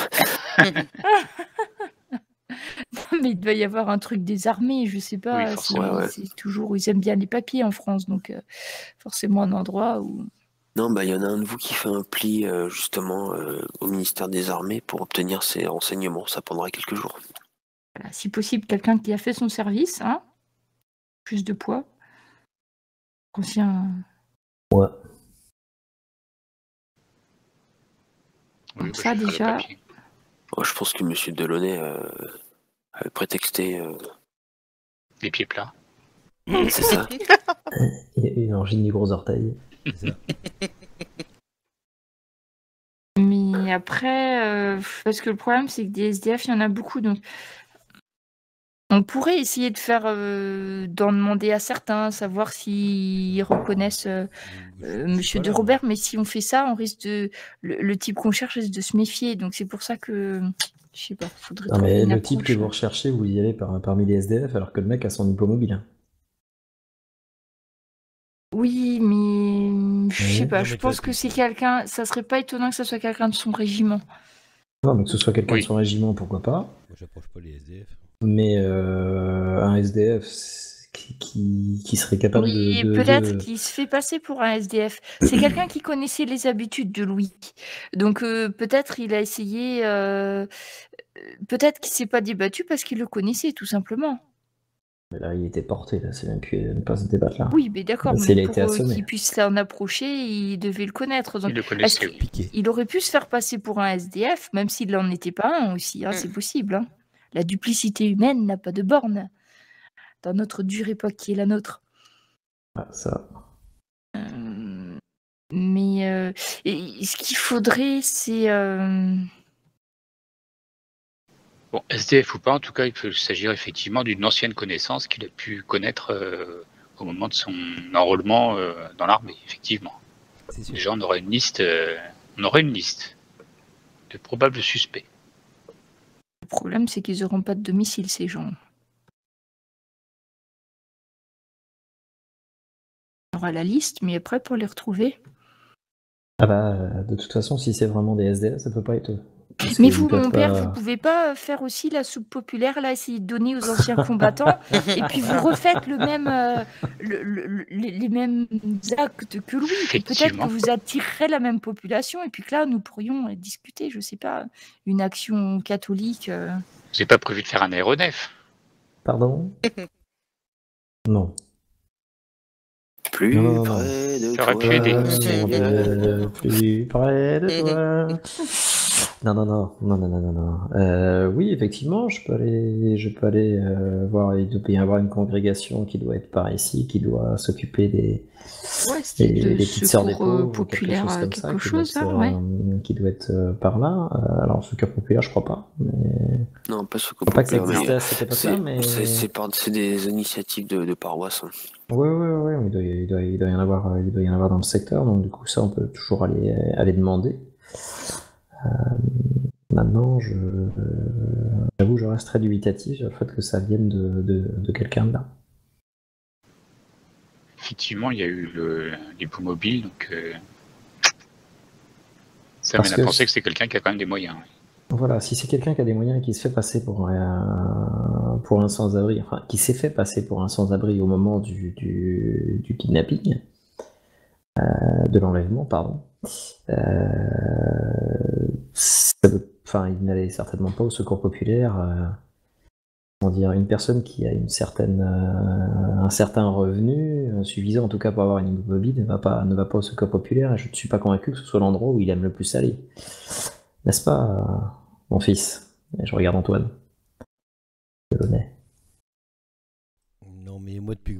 Mais il doit y avoir un truc des armées, je sais pas. Oui, forcément. C'est toujours. Ils aiment bien les papiers en France, donc forcément un endroit où. Non, bah il y en a un de vous qui fait un pli justement au ministère des Armées pour obtenir ces renseignements. Ça prendra quelques jours. Voilà, si possible, quelqu'un qui a fait son service, hein. Plus de poids. Ancien. Ouais. Comme ça, déjà. Je pense que M. Delaunay avait prétexté. Les pieds plats. C'est ça. Et une angine du gros orteil. Mais après, parce que le problème, c'est que des SDF, il y en a beaucoup. Donc, on pourrait essayer de faire, d'en demander à certains, savoir s'ils reconnaissent Monsieur de Robert. Mais si on fait ça, on risque de. Le type qu'on cherche risque de se méfier. Donc, c'est pour ça que. Je sais pas, faudrait trouver mais une le type que approche. vous recherchez, vous y allez parmi les SDF, alors que le mec a son hippomobile. Oui, mais je sais Oui. pas, Non, je mais pense que c'est quelqu'un. Ça serait pas étonnant que ce soit quelqu'un de son régiment. Non, mais que ce soit quelqu'un Oui. de son régiment, pourquoi pas. Moi, j'approche pas les SDF. Mais un SDF qui serait capable Oui, de. peut-être qu'il se fait passer pour un SDF. C'est quelqu'un qui connaissait les habitudes de Louis. Donc peut-être il a essayé. Peut-être qu'il s'est pas débattu parce qu'il le connaissait, tout simplement. Mais là, il était porté, là, c'est même plus pas se débattre là. Oui, mais d'accord, Parce qu'il mais a été pour assommé. qu'il puisse s'en approcher, il devait le connaître. Donc, Il le est-ce connaissait. qu'il aurait pu se faire passer pour un SDF, même s'il n'en était pas un aussi, hein, c'est possible. Hein. La duplicité humaine n'a pas de borne dans notre dure époque qui est la nôtre. Ah, ça. Mais ce qu'il faudrait, c'est... Bon, SDF ou pas, en tout cas, il peut s'agir effectivement d'une ancienne connaissance qu'il a pu connaître au moment de son enrôlement dans l'armée, effectivement. C'est sûr. Déjà, on aurait une liste de probables suspects. problème, c'est qu'ils n'auront pas de domicile, ces gens. On aura la liste, mais après, pour les retrouver. Ah bah, de toute façon, si c'est vraiment des SDF, ça peut pas être eux. Parce Mais qu'ils vous, peuvent mon père, pas- vous pouvez pas faire aussi la soupe populaire, là, essayer de donner aux anciens combattants, et puis vous refaites le même, les mêmes actes que lui. Puis peut-être que Effectivement. vous attirerez la même population, et puis que là, nous pourrions discuter, je sais pas, une action catholique. J'ai pas prévu de faire un aéronef. Pardon? Non. Plus Non. près de Ça aurait toi, pu aider. Mon Seigneur. Dieu, plus près de toi. Non. Oui, effectivement, je peux aller voir. Il doit y avoir une congrégation qui doit être par ici, qui doit s'occuper des Ouais, style de petites sœurs des secours pauvres, ou populaire, quelque chose comme ça, quelque qui doit chose, être, hein, ouais. qui doit être par là. Alors, secours populaire, je crois pas. Mais... Non, pas ce Je crois pas que ça populaire, mais existait à cette époque-là, mais... c'est des initiatives de paroisse. Hein. Ouais, il doit y en avoir, dans le secteur, donc du coup ça on peut toujours aller demander. Maintenant, j'avoue, je reste très dubitatif sur le fait que ça vienne de quelqu'un de là. Effectivement, il y a eu l'hippomobile, donc ça Parce mène à que penser que c'est quelqu'un qui a quand même des moyens. Voilà, si c'est quelqu'un qui a des moyens et qui se fait passer pour un sans-abri, enfin qui s'est fait passer pour un sans-abri au moment du kidnapping, de l'enlèvement, pardon, il n'allait certainement pas au secours populaire. Comment dire, une personne qui a un certain revenu, suffisant en tout cas pour avoir une immobile, ne va pas au secours populaire, et je ne suis pas convaincu que ce soit l'endroit où il aime le plus aller. N'est-ce pas, mon fils? Et je regarde Antoine. Delaunay. Non, mais moi, depuis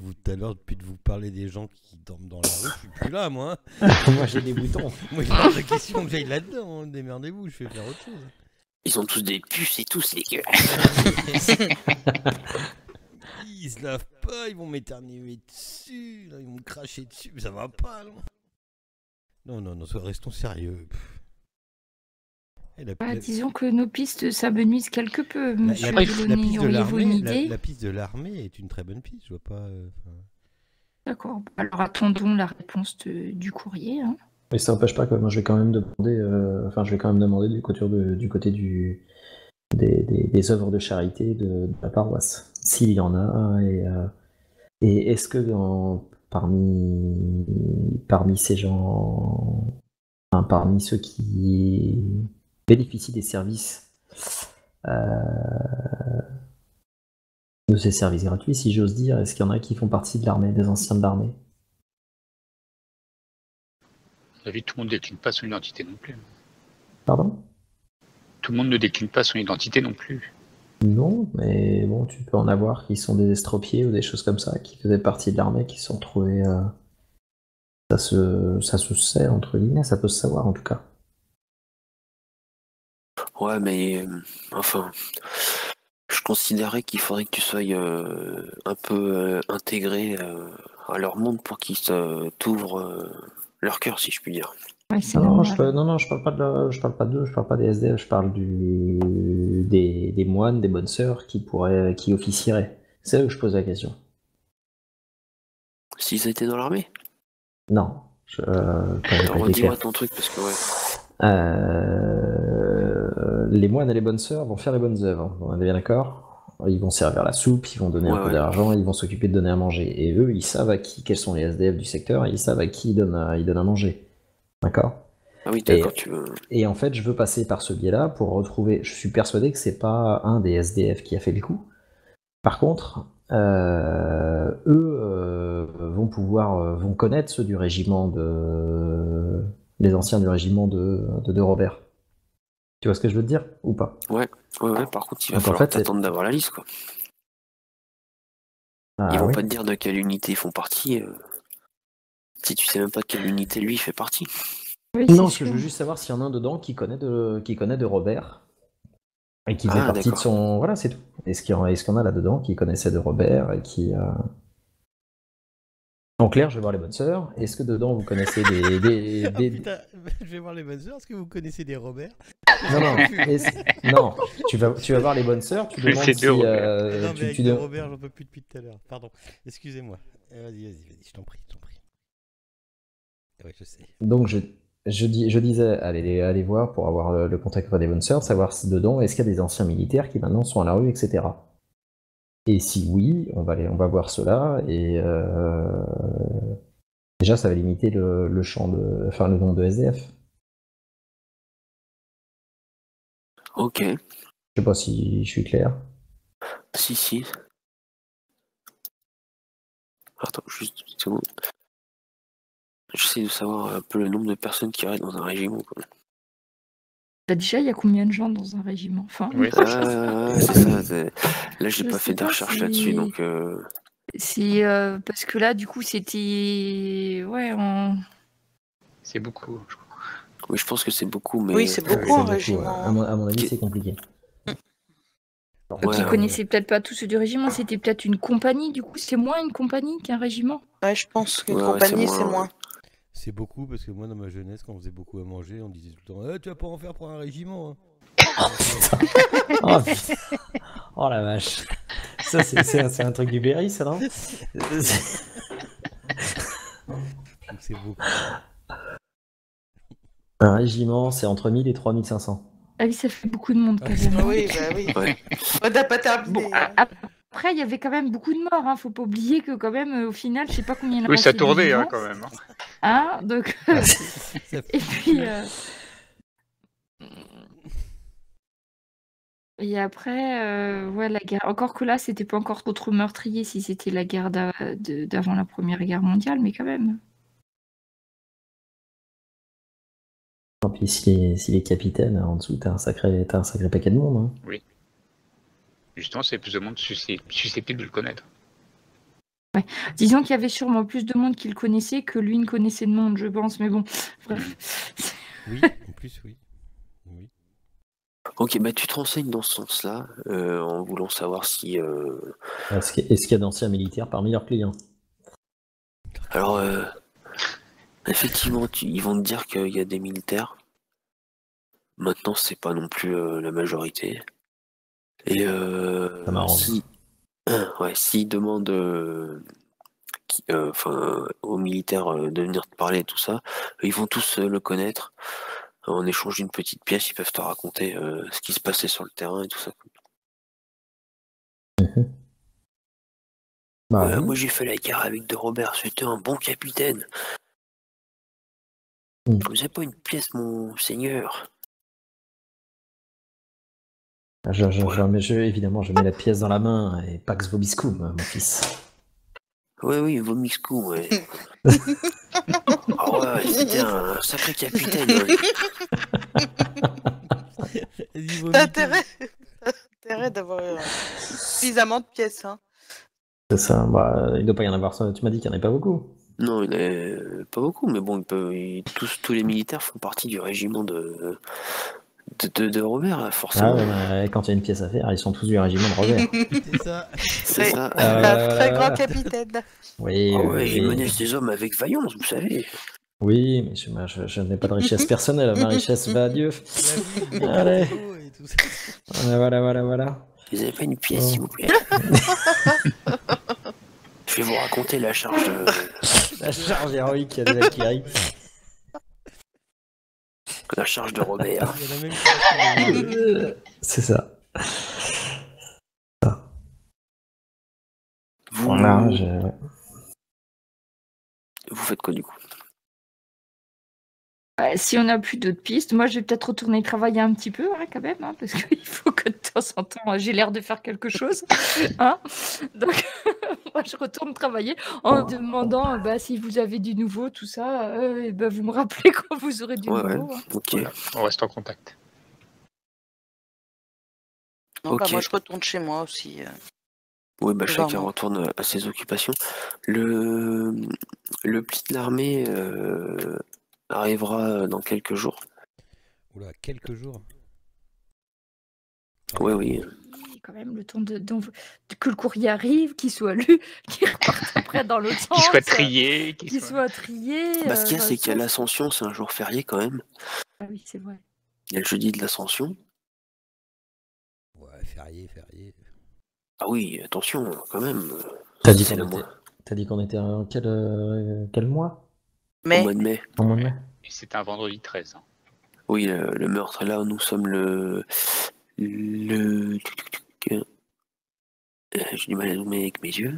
de vous parler des gens qui dorment dans la rue, je suis plus là, moi. Moi j'ai des boutons. Moi, il pas de question que j'aille là-dedans. Démerdez-vous, je vais faire autre chose. Ils ont tous des puces et tous les gueux. Ils se lavent pas, ils vont m'éternuer dessus, là, ils vont me cracher dessus, mais ça va pas, non. Non, restons sérieux. Disons que nos pistes s'amenuisent quelque peu, monsieur Delaunay. Auriez-vous une idée? La piste de l'armée est une très bonne piste, je vois pas... D'accord, alors attendons la réponse du courrier. Hein. Mais ça n'empêche pas que moi je vais quand même demander du côté des œuvres de charité de la paroisse, s'il y en a, et est-ce que parmi ces gens, enfin, parmi ceux qui bénéficient des services de ces services gratuits, si j'ose dire, est-ce qu'il y en a qui font partie de l'armée, des anciens de l'armée? À mon avis, tout le monde ne décline pas son identité non plus. Pardon? Tout le monde ne décline pas son identité non plus. Non, mais bon, tu peux en avoir qui sont des estropiés ou des choses comme ça, qui faisaient partie de l'armée, qui se sont retrouvés... Ça se sait, entre guillemets, ça peut se savoir en tout cas. Ouais, mais enfin, je considérais qu'il faudrait que tu sois un peu intégré à leur monde pour qu'ils t'ouvrent leur cœur, si je puis dire. Ouais, c'est Non, normal. je parle pas d'eux, je parle pas des SDF, je parle des moines, des bonnes sœurs qui officieraient. C'est à eux que je pose la question. S'ils étaient dans l'armée? Non, Redis-moi ton truc, parce que ouais. Les moines et les bonnes sœurs vont faire les bonnes œuvres, on est bien d'accord? Ils vont servir la soupe, ils vont donner un peu d'argent, ils vont s'occuper de donner à manger. Et eux, ils savent quels sont les SDF du secteur, et ils savent à qui ils donnent à manger. D'accord? Ah oui, d'accord, tu veux... Et en fait, je veux passer par ce biais-là pour retrouver... Je suis persuadé que c'est pas un des SDF qui a fait le coup. Par contre, eux vont connaître ceux du régiment les anciens du régiment de Robert. Tu vois ce que je veux te dire ou pas? Ouais, par contre, il va Donc, falloir en fait, t'attendre d'avoir la liste, quoi. Ah, Ils vont oui. pas te dire de quelle unité ils font partie, si tu sais même pas de quelle unité lui fait partie. Oui, Non, c'est je veux sûr. juste savoir s'il y en a un dedans qui connaît de Robert et qui fait Ah, partie de d'accord. son... Voilà, c'est tout. Est-ce qu'il y en a là-dedans qui connaissait de Robert et qui... En clair, je vais voir les bonnes sœurs. Est-ce que dedans vous connaissez Ah, putain, je vais voir les bonnes sœurs. Est-ce que vous connaissez des Robert? Non, non, non. Tu vas voir les bonnes sœurs. Tu Mais demandes c'est si deux Robert. Non, mais tu, avec tu des de- Robert, j'en peux plus depuis tout à l'heure. Pardon, excusez-moi. Vas-y, je t'en prie, Oui, je sais. Donc je disais, allez voir pour avoir le contact des bonnes sœurs, savoir si dedans est-ce qu'il y a des anciens militaires qui maintenant sont à la rue, etc. Et si oui, on va voir cela et déjà ça va limiter le champ le nombre de SDF. Ok, Je sais pas si je suis clair. si. Attends, juste une seconde. J'essaie de savoir un peu le nombre de personnes qui restent dans un régiment. Quoi. Bah, déjà, il y a combien de gens dans un régiment? Enfin, Oui, moi, C'est ça. Là, j'ai je pas sais fait de pas recherche si- là-dessus, donc c'est parce que là, du coup, c'était c'est beaucoup, je crois. oui, je pense que c'est beaucoup, mais Oui, c'est beaucoup C'est un beaucoup, régiment. à mon avis, c'est compliqué. Donc, ils connaissaient peut-être pas tous ceux du régiment, c'était peut-être une compagnie, du coup, c'est moins une compagnie qu'un régiment. Ouais, je pense qu'une Ouais, compagnie, c'est c'est moins. moins. C'est beaucoup parce que moi, dans ma jeunesse, quand on faisait beaucoup à manger, on disait tout le temps tu vas pas en faire pour un régiment. Hein. Oh, putain. Oh la vache. Ça, c'est un truc du Berry, ça, non? Donc, c'est beaucoup. Un régiment, c'est entre 1000 et 3500. Ah oui, ça fait beaucoup de monde quand Ah, même. hein. Oui, bah oui. Ouais. On n'a pas terminé. Bon, après, il y avait quand même beaucoup de morts. Hein. Faut pas oublier que quand même, au final, je sais pas combien il y en a Oui, ça resté de tournait vivants. quand même. Hein. Hein, donc, et puis, et après, ouais, la guerre. Encore que là, c'était pas encore trop meurtrier si c'était la guerre d'avant la Première Guerre mondiale, mais quand même. Et puis si les capitaines, en dessous, t'as un sacré paquet de monde. Hein. Justement, c'est plus de monde susceptible de le connaître. Disons qu'il y avait sûrement plus de monde qui le connaissait que lui ne connaissait de monde, je pense. Mais bon, bref. Oui, en plus, oui. Ok, bah tu te renseignes dans ce sens-là, en voulant savoir si. Est-ce qu'il y a d'anciens militaires parmi leurs clients? Alors, effectivement, ils vont te dire qu'il y a des militaires. Maintenant, c'est pas non plus la majorité. Et Ça m'arrange. s'ils demandent aux militaires de venir te parler et tout ça, ils vont tous le connaître. En échange d'une petite pièce, ils peuvent te raconter ce qui se passait sur le terrain et tout ça. Bah, Ouais, oui. moi j'ai fait la guerre avec De Robert, c'était un bon capitaine. Mm. Vous avez pas une pièce, mon seigneur? Évidemment, je mets la pièce dans la main et Pax Vobiscum, mon fils. Oui, Vomixcou, ouais. Ah ouais, c'était un sacré capitaine. T'as intérêt d'avoir suffisamment de pièces. Hein. C'est ça, bah, il doit pas y en avoir, tu m'as dit qu'il n'y en avait pas beaucoup. Non, il n'est pas beaucoup, mais bon, tous les militaires font partie du régiment de Robert, forcément. Ah ouais, quand il y a une pièce à faire, ils sont tous du régiment de Robert. C'est ça. C'est ça. Un très grand capitaine. Oui, Ah ouais, il oui. menait ses hommes avec vaillance, vous savez. Oui, mais je n'ai pas de richesse personnelle, ma richesse va à Dieu. Allez. Et tout ça. Voilà. Vous n'avez pas une pièce, Oh. s'il vous plaît? Je vais vous raconter la charge de... La charge héroïque de Valkyrie. La charge de Robert. Il y en a même qui- C'est ça. Vous, Voilà, vous faites quoi du coup? Si on n'a plus d'autres pistes, moi je vais peut-être retourner travailler un petit peu, hein, quand même, hein, parce qu'il faut que de temps en temps j'ai l'air de faire quelque chose. Hein. Donc, moi je retourne travailler en demandant si vous avez du nouveau, tout ça, vous me rappelez quand vous aurez du Ouais, nouveau. Hein. ok. Voilà, on reste en contact. Non, bah, Ok. moi, je retourne chez moi aussi. Oui, bah chacun Vraiment. retourne à ses occupations. Le pli de l'armée arrivera dans quelques jours. Oula, quelques jours. Oui, oui. Quand même, le temps que le courrier arrive, qu'il soit lu, qu'il reparte après dans l'autre sens. Qu'il soit trié, Qu'il soit trié. Bah, ce qu'il y a, dans c'est le qu'il y a sens. l'Ascension, c'est un jour férié quand même. Ah oui, c'est vrai. Il y a le jeudi de l'Ascension. Ouais, férié. Ah oui, attention, quand même. T'as dit C'est qu'on le était... mois. T'as dit qu'on était en quel mois? Au Mais mois de mai. En mois de mai? Et c'était un vendredi 13. Hein. Oui, le meurtre, là, nous sommes j'ai du mal à zoomer avec mes yeux.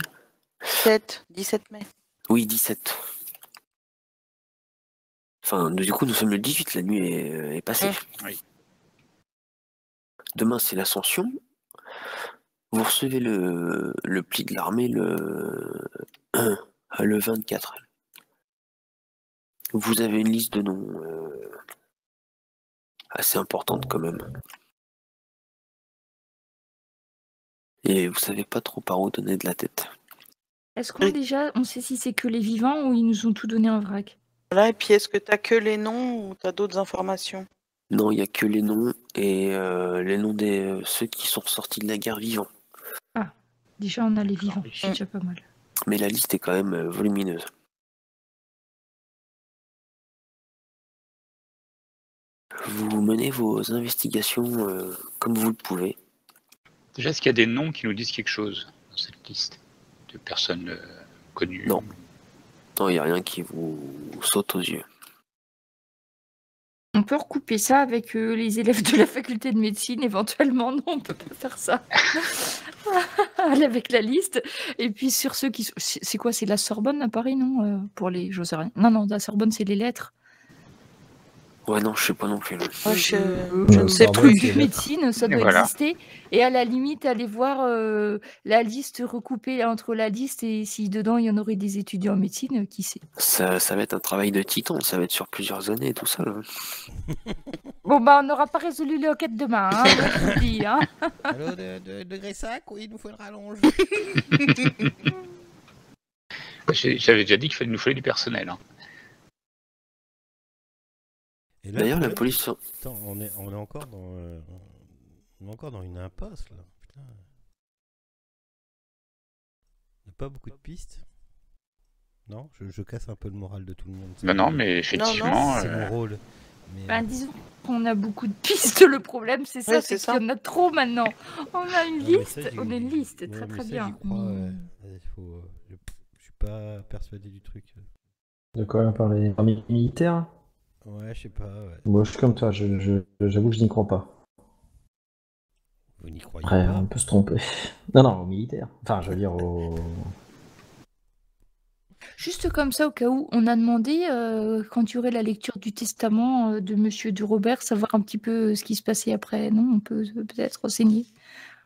17 mai. Oui, 17. Enfin, du coup, nous sommes le 18, la nuit est passée. Oui. Demain, c'est l'Ascension. Vous recevez le pli de l'armée le 24. Vous avez une liste de noms assez importante quand même. Et vous savez pas trop par où donner de la tête. Est-ce qu'on on sait si c'est que les vivants ou ils nous ont tout donné en vrac? Voilà, et puis est-ce que tu as que les noms ou tu as d'autres informations? Non, il n'y a que les noms et les noms des ceux qui sont sortis de la guerre vivants. Ah, déjà on a les vivants, oui. c'est déjà pas mal. Mais la liste est quand même volumineuse. Vous menez vos investigations comme vous le pouvez. Déjà, est-ce qu'il y a des noms qui nous disent quelque chose dans cette liste de personnes connues? Non. Non, il n'y a rien qui vous saute aux yeux. On peut recouper ça avec les élèves de la faculté de médecine éventuellement. Non, on peut pas faire ça. Aller avec la liste. Et puis sur ceux qui... C'est quoi? C'est la Sorbonne à Paris, non? Pour les... Je sais rien. Non, la Sorbonne, c'est les lettres. Ouais, non, je sais pas non plus. Moi, je ne ne sais Sorbonne, plus. c'est- Médecine, ça doit Voilà. exister. Et à la limite, aller voir la liste, recouper entre la liste et si dedans il y en aurait des étudiants en médecine, qui sait. Ça va être un travail de titan, ça va être sur plusieurs années, tout ça. Là. Bon, bah, on n'aura pas résolu l'enquête demain, hein, je vous le dis, hein. Allô, degré 5, oui, il nous faut une rallonge. J'avais déjà dit qu'il nous fallait du personnel. Hein. Et là, D'ailleurs, le la problème, police. attends, on est encore dans une impasse là. Putain. Il n'y a pas beaucoup de pistes. Non, je casse un peu le moral de tout le monde. Non, mais effectivement. C'est mon rôle. Mais, Ben, disons qu'on a beaucoup de pistes. Le problème, c'est ça, Ouais, c'est c'est qu'il y en a trop maintenant. On a une non, mais liste, ça, j'y- on a une liste, ouais, très mais très ça, bien. j'y crois, ouais. Il faut, je suis pas persuadé du truc. De quoi parler? Armée militaire? Ouais, je sais pas. Ouais. Moi, je suis comme toi, j'avoue que je n'y crois pas. Vous n'y croyez Après, pas? on peut se tromper. Non, au militaire. Enfin, je veux dire, au... Juste comme ça, au cas où, on a demandé, quand il y aurait la lecture du testament de Monsieur de Robert, savoir un petit peu ce qui se passait après. Non, on peut peut-être renseigner.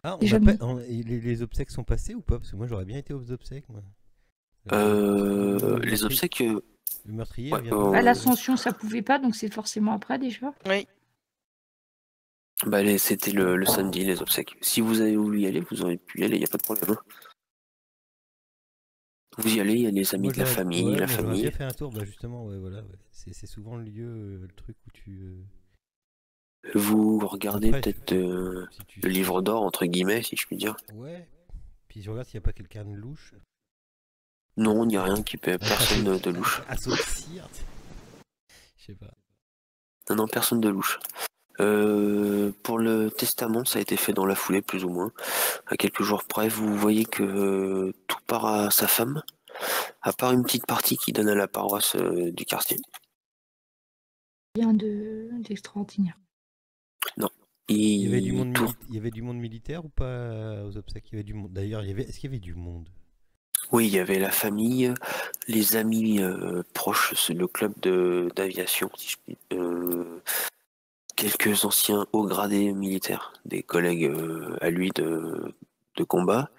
Ah, Déjà mis. les obsèques sont passées ou pas? Parce que moi, j'aurais bien été aux obsèques, moi. Les obsèques. Le meurtrier Ouais, vient À l'Ascension, ça pouvait pas, donc c'est forcément après déjà. Oui. Bah, c'était le samedi, les obsèques. Si vous avez voulu y aller, vous aurez pu y aller, il n'y a pas de problème. Hein. Vous y allez, il y a les amis Moi, de la j'aurais- famille, ouais, la moi, j'aurais famille. bien fait un tour, bah justement, ouais, voilà. Ouais. C'est souvent le lieu, le truc où tu. Vous regardez Après, peut-être si tu- le livre d'or, entre guillemets, si je puis dire. Ouais. Puis je regarde s'il n'y a pas quelqu'un de louche. Non, il n'y a rien qui peut. Personne de louche. Assaut de cire. Je sais pas. Non, personne de louche. Pour le testament, ça a été fait dans la foulée, plus ou moins. À quelques jours près, vous voyez que tout part à sa femme, à part une petite partie qui donne à la paroisse du quartier. Rien d'extraordinaire. Il y avait du monde, il y avait du monde militaire ou pas aux obsèques? Il y avait du monde. D'ailleurs, est-ce qu'il y avait du monde? Oui, il y avait la famille, les amis proches, c'est le club d'aviation, si je puis quelques anciens hauts gradés militaires, des collègues à lui de combat.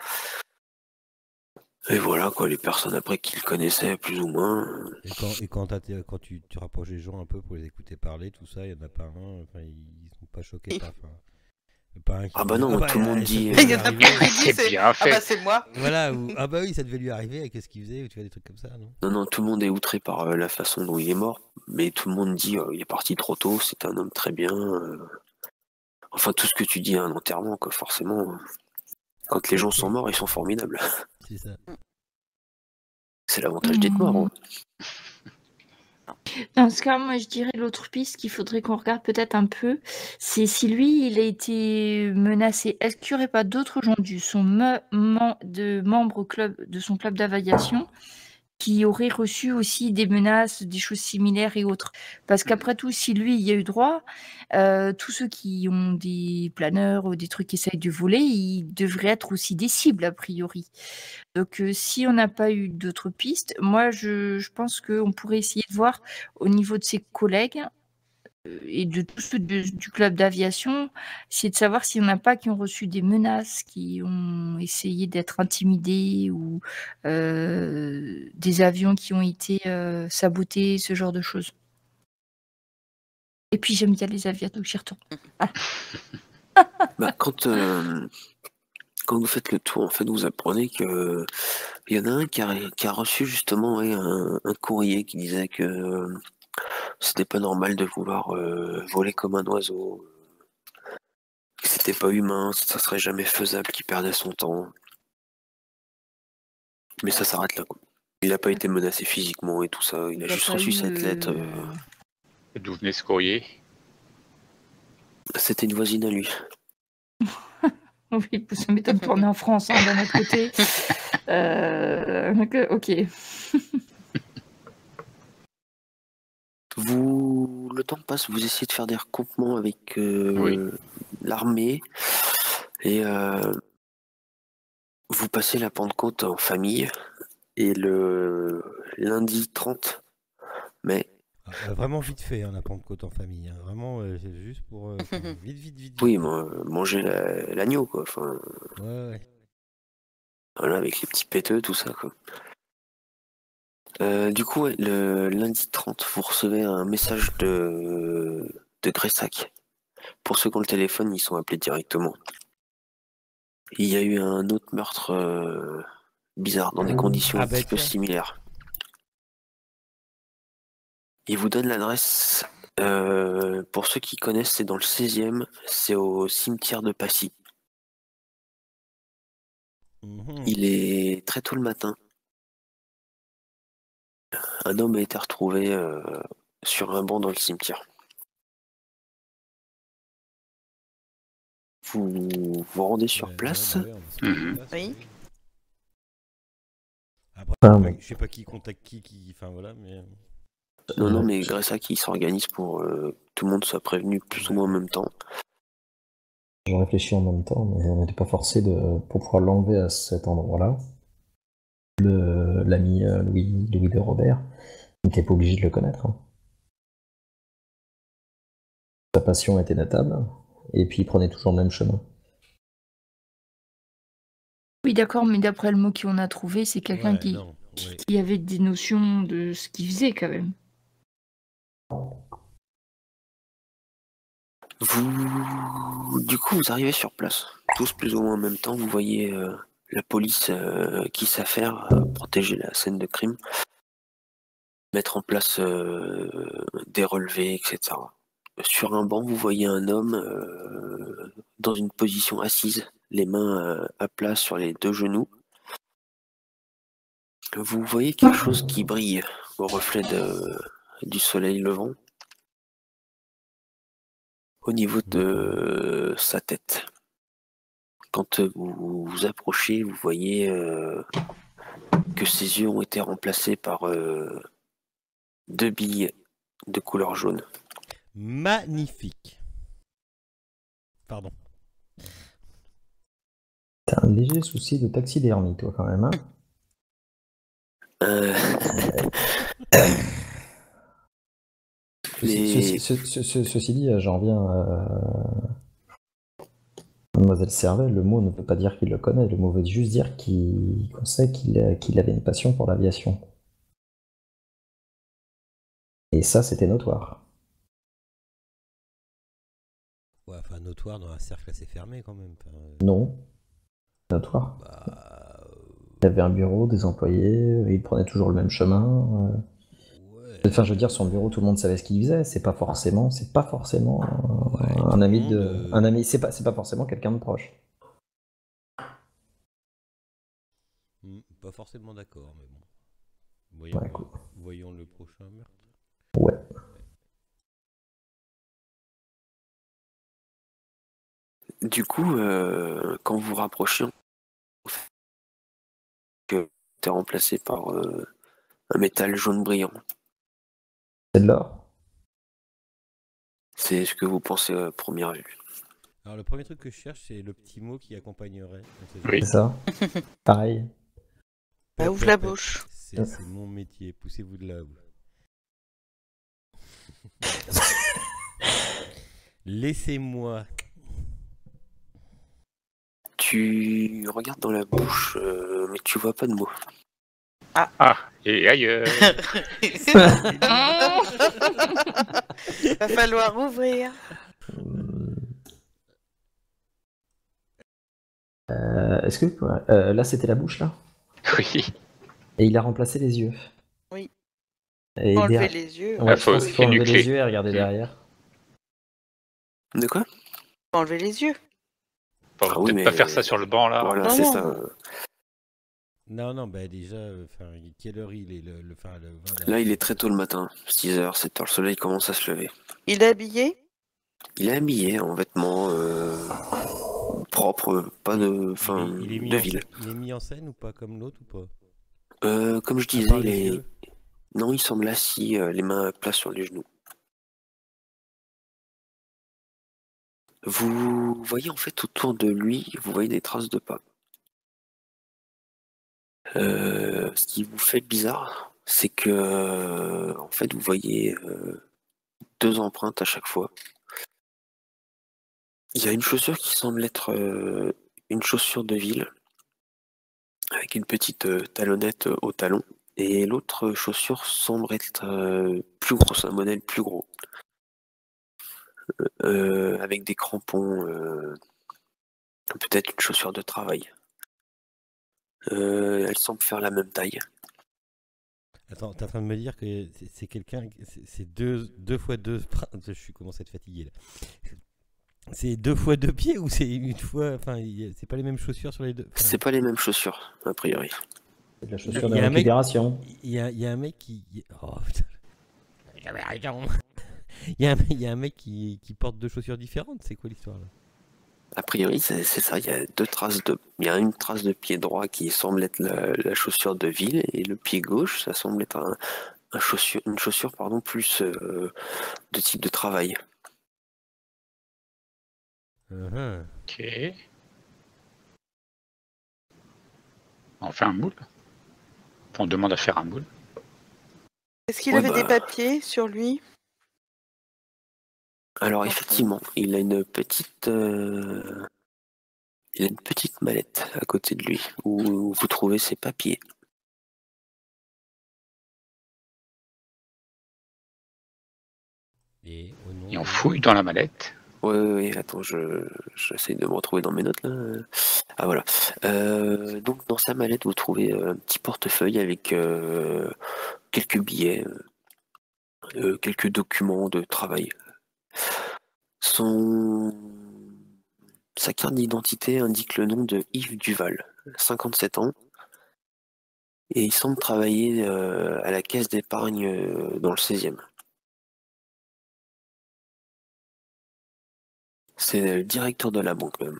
Et voilà, quoi, les personnes après qu'il connaissait plus ou moins. Et quand tu rapproches les gens un peu pour les écouter parler, tout ça, il n'y en a pas un. Enfin, ils sont pas choqués par. Enfin, pas un qui Ah bah dit, non, tout le monde dit, ça Il devait y en a lui plein arriver. qui disent C'est bien Ah fait. bah c'est moi. Voilà, ou ah bah oui, ça devait lui arriver, qu'est-ce qu'il faisait, ou tu vois des trucs comme ça, non? Non, tout le monde est outré par la façon dont il est mort, mais tout le monde dit il est parti trop tôt, c'était un homme très bien. Enfin, tout ce que tu dis à un enterrement, quoi, forcément. Quand les gens sont morts, ils sont formidables. C'est ça. C'est l'avantage d'être mort. Hein. Dans ce cas, moi, je dirais l'autre piste qu'il faudrait qu'on regarde peut-être un peu, c'est si lui, il a été menacé. Est-ce qu'il n'y aurait pas d'autres gens membres de son club d'aviation qui auraient reçu aussi des menaces, des choses similaires et autres? Parce qu'après tout, si lui, il y a eu droit, tous ceux qui ont des planeurs ou des trucs qui essayent de voler, ils devraient être aussi des cibles, a priori. Donc, si on n'a pas eu d'autres pistes, moi, je pense qu'on pourrait essayer de voir au niveau de ses collègues et de tous ceux du club d'aviation, essayer de savoir s'il n'y en a pas qui ont reçu des menaces, qui ont essayé d'être intimidés ou des avions qui ont été sabotés, ce genre de choses. Et puis, j'aime bien les avions, donc j'y retourne. Bah, quand vous faites le tour, en fait, vous apprenez que il y en a un qui a reçu justement un courrier qui disait que c'était pas normal de vouloir voler comme un oiseau, que c'était pas humain, ça serait jamais faisable, qu'il perdait son temps. Mais ça s'arrête là, quoi. Il n'a pas été menacé physiquement et tout ça, il a juste reçu cette lettre. D'où venait ce courrier? C'était une voisine à lui. Oui, ça m'étonne pas, on est en France, hein, d'un autre côté. Ok. Le temps passe, vous essayez de faire des recoupements avec l'armée et vous passez la Pentecôte en famille et le lundi 30 mai. Vraiment vite fait, la Pentecôte en famille. Hein. Vraiment, c'est juste pour vite. Oui, manger l'agneau, quoi. Enfin, ouais. Voilà, avec les petits péteux, tout ça, quoi. Du coup, le lundi 30, vous recevez un message de Gressac. Pour ceux qui ont le téléphone, ils sont appelés directement. Il y a eu un autre meurtre bizarre, dans des conditions un petit peu similaires. Il vous donne l'adresse. Pour ceux qui connaissent, c'est dans le 16e, c'est au cimetière de Passy. Il est très tôt le matin. Un homme a été retrouvé sur un banc dans le cimetière. Vous vous rendez sur place. Oui. Après, je sais pas qui contacte qui, enfin voilà, mais. Non, mais Gressac qui s'organise pour que tout le monde soit prévenu plus ou moins en même temps. Je réfléchis en même temps, mais on n'était pas forcé pour pouvoir l'enlever à cet endroit-là. L'ami Louis de Robert n'était pas obligé de le connaître. Hein. Sa passion était notable, et puis il prenait toujours le même chemin. Oui, d'accord, mais d'après le mot qu'on a trouvé, c'est quelqu'un qui avait des notions de ce qu'il faisait quand même. Du coup, vous arrivez sur place, tous plus ou moins en même temps. Vous voyez la police qui s'affaire à protéger la scène de crime, mettre en place des relevés, etc. Sur un banc, vous voyez un homme dans une position assise, les mains à plat sur les deux genoux. Vous voyez quelque chose qui brille au reflet du soleil levant au niveau de sa tête. Quand vous vous approchez, vous voyez que ses yeux ont été remplacés par 2 billes de couleur jaune. Magnifique. Pardon. T'as un léger souci de taxidermie, toi, quand même, hein. Ceci dit, j'en reviens à Mademoiselle Servet. Le mot ne veut pas dire qu'il le connaît, le mot veut juste dire qu'on sait qu'il avait une passion pour l'aviation. Et ça, c'était notoire. Ouais, enfin, notoire dans un cercle assez fermé quand même. Non. Notoire. Il y avait un bureau, des employés, il prenait toujours le même chemin. Enfin, je veux dire, son bureau, tout le monde savait ce qu'il faisait. C'est pas forcément tout un le ami monde, un ami, c'est pas forcément quelqu'un de proche. pas forcément d'accord, mais bon. Voyons, Ouais, cool. voyons le prochain meurtre. Ouais. Du coup, quand vous vous rapprochez, que t'es remplacé par un métal jaune brillant. C'est de l'or. C'est ce que vous pensez à première vue. Alors le premier truc que je cherche, c'est le petit mot qui accompagnerait. Oui. C'est ça. Pareil. Bah, ouvre la bouche. C'est mon métier, poussez-vous de là. Laissez-moi. Tu regardes dans la bouche, mais tu vois pas de mots. Ah, et ailleurs. Va falloir ouvrir. Est-ce que là c'était la bouche là? Oui. Et il a remplacé les yeux. Oui. Et Enlever derrière- les yeux. Ouais, Ah, je pense qu'il faut enlever énucler. les yeux et regarder derrière. De quoi? Enlever les yeux. Faut Ah oui, peut-être mais- pas faire ça sur le banc là. Voilà, Non, c'est non. ça. Non, bah déjà, quelle heure il est le 20 Là, il est très tôt le matin, 6h, 7h, le soleil commence à se lever. Il est habillé. Il est habillé en vêtements propres, pas de, enfin, il est mis de en ville. il est mis en scène ou pas comme l'autre ou pas? Comme je À disais, part il les est... yeux. Non, il semble assis, les mains à plat sur les genoux. Vous voyez en fait autour de lui, vous voyez des traces de pas. Ce qui vous fait bizarre, c'est que en fait vous voyez deux empreintes à chaque fois. Il y a une chaussure qui semble être une chaussure de ville avec une petite talonnette au talon, et l'autre chaussure semble être plus grosse, un modèle plus gros, avec des crampons, peut-être une chaussure de travail. Elle semble faire la même taille. Attends, t'es en train de me dire que c'est quelqu'un, c'est deux fois deux. Je commence à être fatigué là. C'est 2 fois 2 pieds ou c'est une fois, enfin, c'est pas les mêmes chaussures sur les deux. Enfin, C'est pas les mêmes chaussures, a priori. C'est de la chaussure Il de y a un mec- récupération. il y a un mec qui, oh putain, j'avais raison. Il y a un mec qui porte deux chaussures différentes. C'est quoi l'histoire là? A priori, c'est ça. Il y a il y a une trace de pied droit qui semble être la chaussure de ville, et le pied gauche, ça semble être une chaussure, pardon, plus de type de travail. Ok. On fait un moule. Enfin, on demande à faire un moule. Est-ce qu'il Ouais, avait bah. des papiers sur lui? Alors effectivement, il a une petite mallette à côté de lui où vous trouvez ses papiers. Et au nom Et on de- fouille dans la mallette. Ouais, attends, j'essaie de me retrouver dans mes notes là. Ah voilà. Donc dans sa mallette, vous trouvez un petit portefeuille avec quelques billets, quelques documents de travail. Sa carte d'identité indique le nom de Yves Duval, 57 ans, et il semble travailler à la caisse d'épargne dans le 16e. C'est le directeur de la banque même.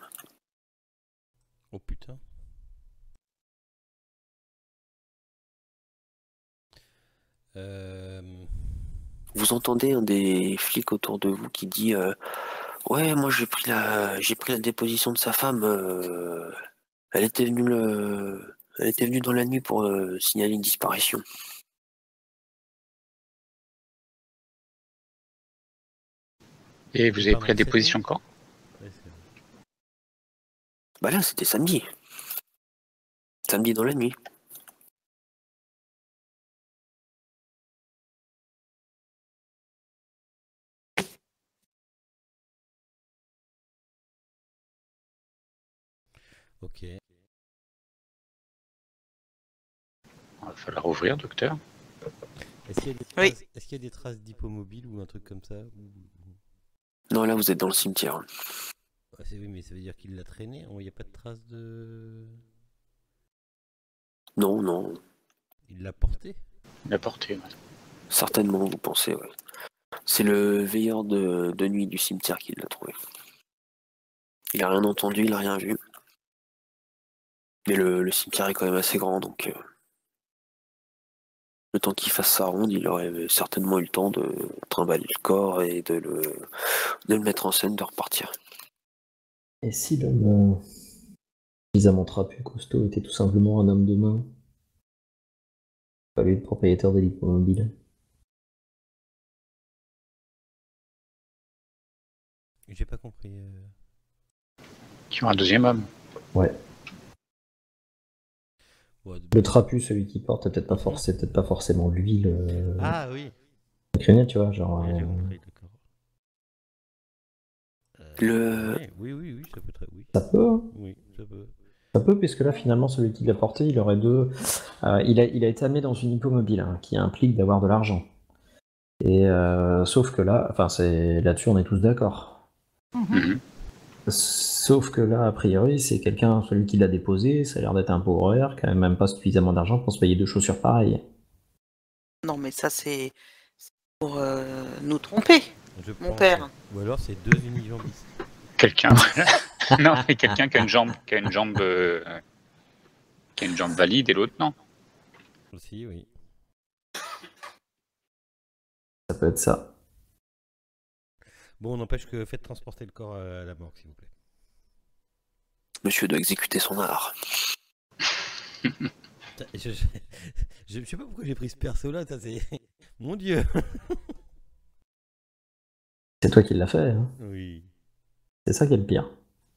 Oh putain. Vous entendez un des flics autour de vous qui dit ouais, moi j'ai pris la déposition de sa femme. Elle était venue dans la nuit pour signaler une disparition. Et vous Et avez pendant pris la cette déposition nuit quand? Ouais, Bah là, c'était samedi. Samedi dans la nuit. ok. Il va falloir ouvrir, docteur. Est-ce qu'il y a des Oui. traces, est-ce qu'il y a des traces d'hippomobile ou un truc comme ça ou- Non, là, vous êtes dans le cimetière. Oui, mais ça veut dire qu'il l'a traîné. Il n'y a pas de trace de. Non, non, Il l'a porté. La portée. Ouais. certainement, vous pensez, ouais. C'est le veilleur de nuit du cimetière qui l'a trouvé. Il a rien entendu, il a rien vu. Mais le cimetière est quand même assez grand, donc le temps qu'il fasse sa ronde, il aurait certainement eu le temps de trimballer le corps et de le mettre en scène, de repartir. Et si l'homme suffisamment trapu, costaud, était tout simplement un homme de main? Pas lui le propriétaire de l'hippomobile. J'ai pas compris. Qui ont un deuxième homme. Ouais. Ouais, Le trapu, celui qui porte, c'est peut-être pas forcément lui Ah oui. le criminel, tu vois, genre. Ouais, j'ai compris, d'accord. Oui, ça peut très. Oui. Ça peut, hein. Oui, ça peut. Ça peut, puisque là, finalement, celui qui l'a porté, il aurait deux. Il a été amené dans une hippomobile, hein, qui implique d'avoir de l'argent. Et sauf que là, enfin, c'est là-dessus, on est tous d'accord. Mhm. Sauf que là, a priori, c'est celui qui l'a déposé, ça a l'air d'être un pauvre horaire, qui a même pas suffisamment d'argent pour se payer deux chaussures pareilles. Non, mais ça, c'est pour nous tromper. Je Mon pense, père. ouais. Ou alors c'est deux unijambistes. Quelqu'un. Non, mais quelqu'un qui a une jambe, qui a une jambe valide et l'autre non. Aussi, oui. Ça peut être ça. Bon, n'empêche que faites transporter le corps à la morgue, s'il vous plaît. Monsieur doit exécuter son art. Putain, je sais pas pourquoi j'ai pris ce perso-là, ça c'est. Mon Dieu. C'est toi qui l'as fait, hein. Oui, C'est ça qui est le pire.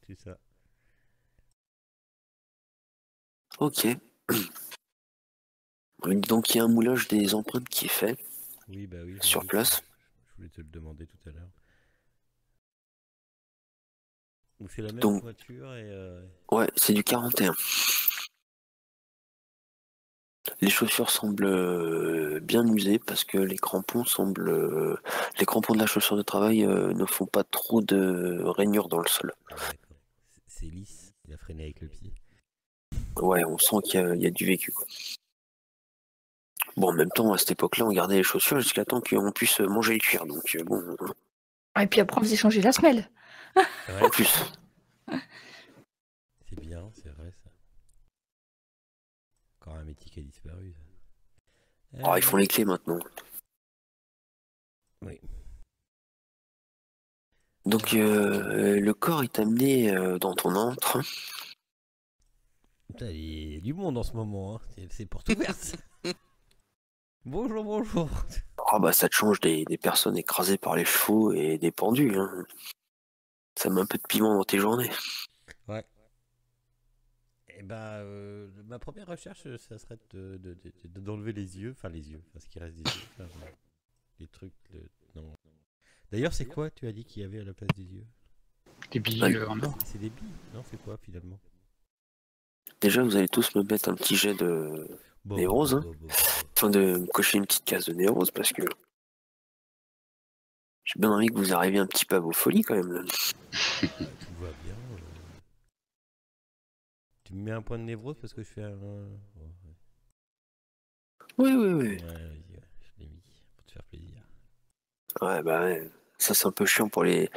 c'est ça. Ok. Donc il y a un moulage des empreintes qui est fait. Oui, bah oui. Sur place. Je voulais te le demander tout à l'heure. Donc c'est la même Donc- voiture et. Ouais, c'est du 41. Les chaussures semblent bien usées parce que les crampons les crampons de la chaussure de travail ne font pas trop de rainures dans le sol. Ah, d'accord. C'est lisse. Il a freiné avec le pied. Ouais, on sent qu'il y a du vécu, quoi. Bon, en même temps, à cette époque-là, on gardait les chaussures jusqu'à temps qu'on puisse manger le cuir. Donc bon, Et puis après, on faisait changer la semelle. Ouais, en plus. c'est bien, c'est vrai ça. Encore un métier qui a disparu. Ça. Oh, ils font les clés maintenant. Oui. Donc le corps est amené dans ton antre. Putain, il y a du monde en ce moment, hein. C'est porte ouverte. Bonjour, bonjour. Ah bah ça te change des personnes écrasées par les chevaux et des pendus, hein. Ça met un peu de piment dans tes journées. Ouais. Et bah, ma première recherche, ça serait d'enlever les yeux, enfin ce qui reste des yeux, enfin, les trucs, non. D'ailleurs, c'est quoi, tu as dit qu'il y avait à la place des yeux? Des billes en or. C'est des billes, non? C'est quoi finalement? Déjà, vous allez tous me mettre un petit jet de Bon, névrose, hein. Enfin, de me cocher une petite case de névrose parce que j'ai bien envie que vous arriviez un petit peu à vos folies quand même. Là. Tout va bien. Tu me mets un point de névrose parce que je fais un. Oui. Ouais, vas-y, ouais, je l'ai mis pour te faire plaisir. Ouais, bah ouais. Ça, c'est un peu chiant pour les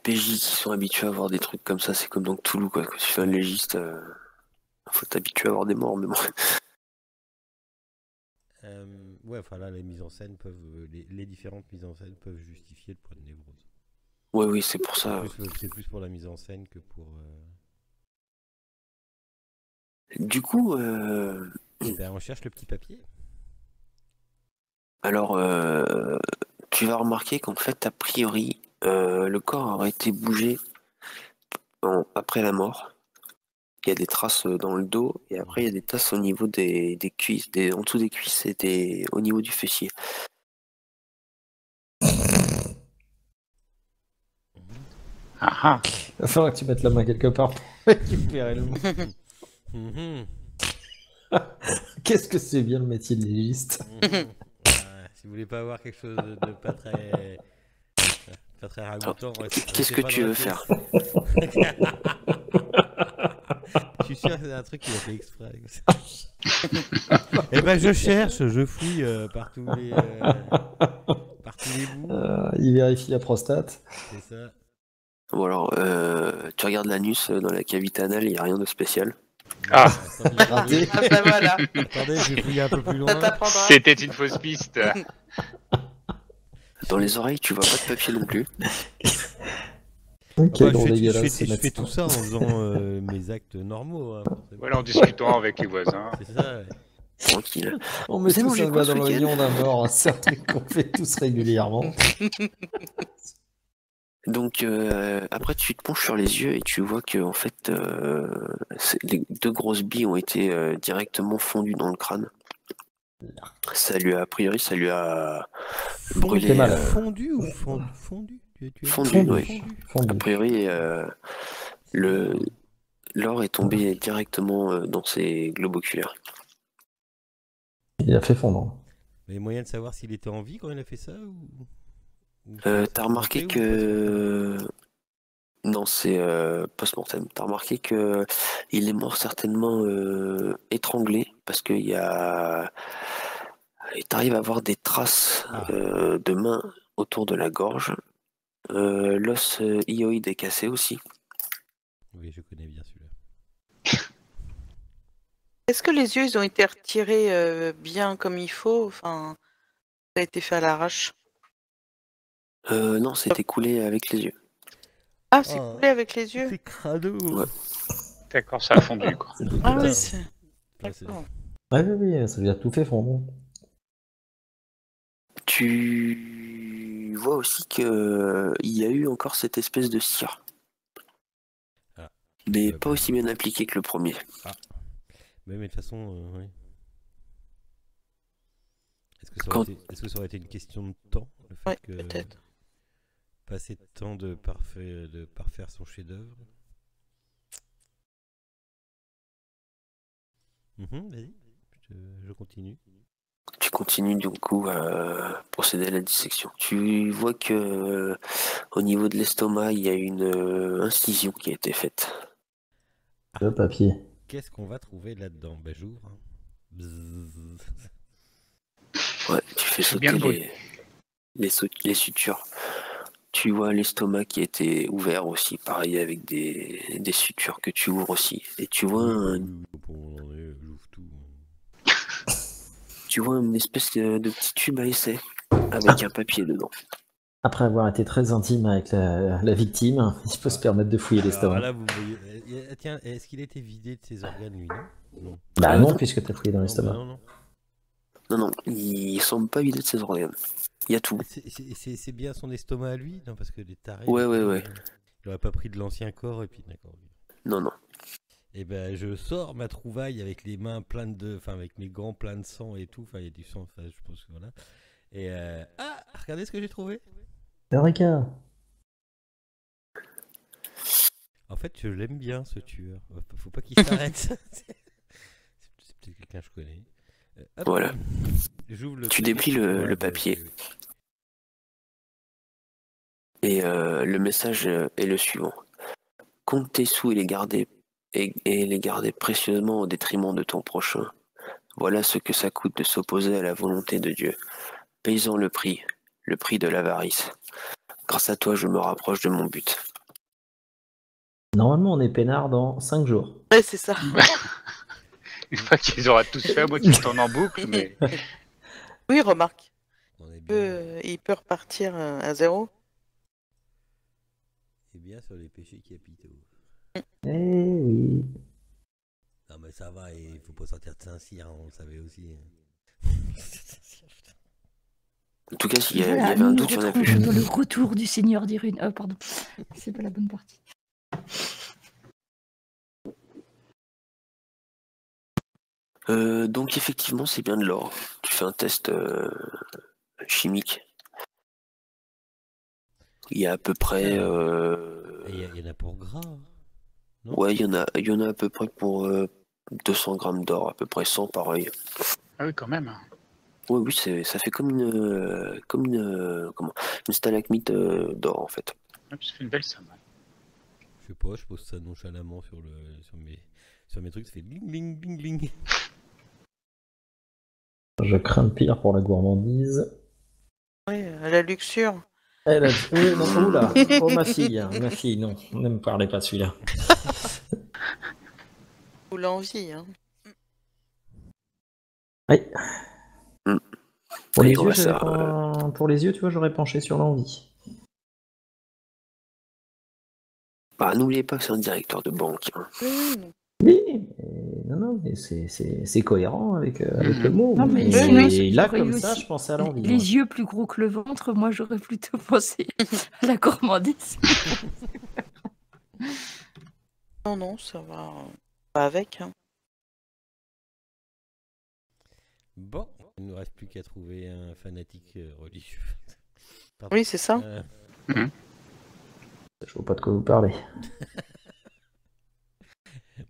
PJ qui sont habitués à voir des trucs comme ça. C'est comme dans Toulouse, quoi. Quand tu fais un légiste, faut t'habituer à voir des morts, mais bon. Ouais, enfin là, les mises en scène peuvent, les différentes mises en scène peuvent justifier le point de névrose. Oui, c'est pour ça. C'est plus pour la mise en scène que pour. Du coup, Ben, on cherche le petit papier. alors, tu vas remarquer qu'en fait, a priori, le corps aurait été bougé après la mort. Il y a des traces dans le dos et après il y a des traces au niveau des cuisses, en dessous des cuisses et au niveau du fessier. Ah ah. Il va falloir que tu mettes la main quelque part pour récupérer le mot. Mhm. Qu'est-ce que c'est bien le métier de légiste. Si vous voulez pas avoir quelque chose de pas très Ça serait ragoûtant. Qu'est-ce que tu veux faire? Je suis sûr que c'est un truc qu'il a fait exprès. Eh ben, je cherche, je fouille par tous les bouts. Il vérifie la prostate. C'est ça. Bon alors, tu regardes l'anus dans la cavité anale, il n'y a rien de spécial. Ah. Raté. Ah bah voilà, Attendez, je vais fouiller un peu plus ça loin. t'apprendra. C'était une fausse piste. Dans les oreilles, tu vois pas de papier non plus. Quel gros je dégueulasse, fais ce tout médecin. ça en faisant mes actes normaux. Hein, forcément. Voilà, en discutant avec les voisins. C'est ça. Ouais. Tranquille. On met Vous avez tous mangé un quoi doigt ce dans week-end? l'oignon d'un mort, hein. C'est un truc qu'on fait tous régulièrement. Donc après tu te penches sur les yeux et tu vois que en fait les deux grosses billes ont été directement fondues dans le crâne. Ça lui a, a priori, ça lui a brûlé. T'es mal. Fondu ou fondu tu as Fondu, dit oui. Fondu. A priori, l'or est tombé directement dans ses globes oculaires. Il a fait fondre. Mais il y a moyen de savoir s'il était en vie quand il a fait ça ou T'as remarqué que... Non, c'est post-mortem. T'as remarqué que il est mort certainement étranglé parce qu'il y a... Il t'arrive à voir des traces de mains autour de la gorge. L'os hyoïde est cassé aussi. Oui, je connais bien celui-là. Est-ce que les yeux, ils ont été retirés bien comme il faut? Enfin, ça a été fait à l'arrache. Non, c'était coulé avec les yeux. Ah, c'est Oh. coulé avec les yeux? C'est crado. Ouais. D'accord, ça a fondu, quoi. Ah Ouais, oui, c'est... Ouais, c'est- D'accord. oui, ça lui a tout fait fondre. Tu vois aussi que il y a eu encore cette espèce de cire. Ah. Mais Ouais, pas bah. aussi bien appliqué que le premier. Mais de toute façon, oui. Est-ce que, est-ce que ça aurait été une question de temps, le fait Ouais, que peut-être. pas assez de temps de parfaire son chef-d'œuvre? Vas-y, je continue. Tu continues du coup à procéder à la dissection. Tu vois que au niveau de l'estomac, il y a une incision qui a été faite. Le papier. Qu'est-ce qu'on va trouver là-dedans? Bah, j'ouvre. Hein. Bzzz. Ouais, tu fais C'est bien sauter le les sutures. Tu vois l'estomac qui a été ouvert aussi, pareil avec des sutures que tu ouvres aussi. Et tu vois, J'ouvre tout. tu vois une espèce de petit tube à essai avec un papier dedans. Après avoir été très intime avec la victime, il peut se permettre de fouiller Alors l'estomac. là, vous voyez. Tiens, est-ce qu'il a été vidé de ses organes, lui? Non. Bah non. non, puisque t'as fouillé dans Non, l'estomac. bah non. Non, il semble pas vider de ses organes. Il y a tout. C'est bien son estomac à lui? Non, parce que les tarés. Ouais. Il aurait pas pris de l'ancien corps et puis d'accord. Non. Et ben je sors ma trouvaille avec les mains pleines de, enfin avec mes gants pleins de sang et tout. Enfin il y a du sang. Enfin je pense que voilà. Et regardez ce que j'ai trouvé. Eureka. En fait je l'aime bien ce tueur. Faut pas qu'il s'arrête. c'est peut-être quelqu'un que je connais. Hop. Voilà. J'ouvre le Tu truc déplies et- le ouais, papier. oui. Et le message est le suivant. Compte tes sous et les garder précieusement au détriment de ton prochain. Voilà ce que ça coûte de s'opposer à la volonté de Dieu. Paye-en le prix de l'avarice. Grâce à toi, je me rapproche de mon but. Normalement, on est peinard dans 5 jours. Ouais, c'est ça. Une fois qu'ils auront tous fait, moi qui tourne en boucle, mais Oui, remarque. On est bien, Il peut repartir à zéro. et bien sur les péchés capitaux. Eh oui. Non mais ça va, il faut pas sortir de Saint-Cyr, on le savait aussi. En tout cas, s'il y Voilà, avait un nous doute, il y en a plus. retrouvons dans le retour du Seigneur des Runes. Oh, pardon, c'est pas la bonne partie. Donc effectivement, c'est bien de l'or. Tu fais un test chimique. Il y a à peu près... Et il y en a pour gras. Hein. Non Ouais, il y en a à peu près pour 200 grammes d'or, à peu près 100 pareil. ah oui, quand même. Oui, ça fait comme une stalagmite d'or en fait. Ça fait une belle somme. Je sais pas, je pose ça nonchalamment sur mes trucs, ça fait bling bling bling bling. Je crains le pire pour la gourmandise. Oui, la luxure. Elle a... non, oula, oh ma fille, non, ne me parlez pas de celui-là. Ou l'envie. Hein. Oui. Pour Oui, les on yeux, voit ça, pour les yeux, tu vois, j'aurais penché sur l'envie. Bah, n'oubliez pas que c'est un directeur de banque. Hein. Oui, non, mais c'est cohérent avec le mot. Non, mais Et là, j'aurais comme eu ça, aussi je pensais à l'envie. moi. les yeux plus gros que le ventre, moi j'aurais plutôt pensé à la gourmandise. Non, ça va pas avec. Hein. Bon, il ne nous reste plus qu'à trouver un fanatique religieux. Pardon. Oui, c'est ça. Je vois pas de quoi vous parlez.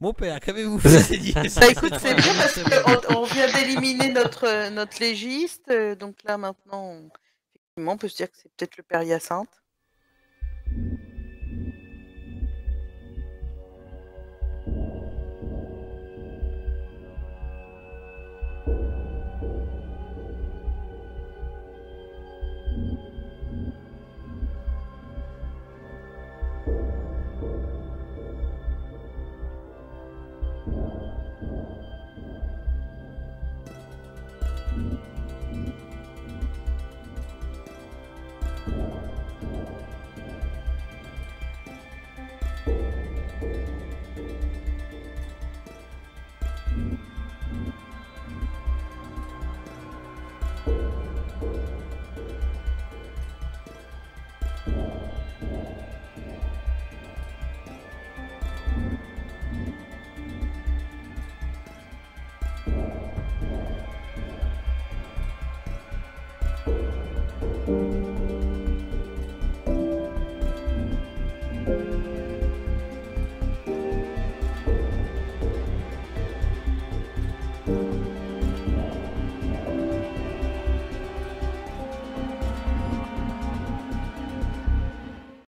Mon père, qu'avez-vous fait dit Bah écoute, c'est bien parce qu'on vient d'éliminer notre légiste. Donc là, maintenant, effectivement, on peut se dire que c'est peut-être le père Hyacinthe.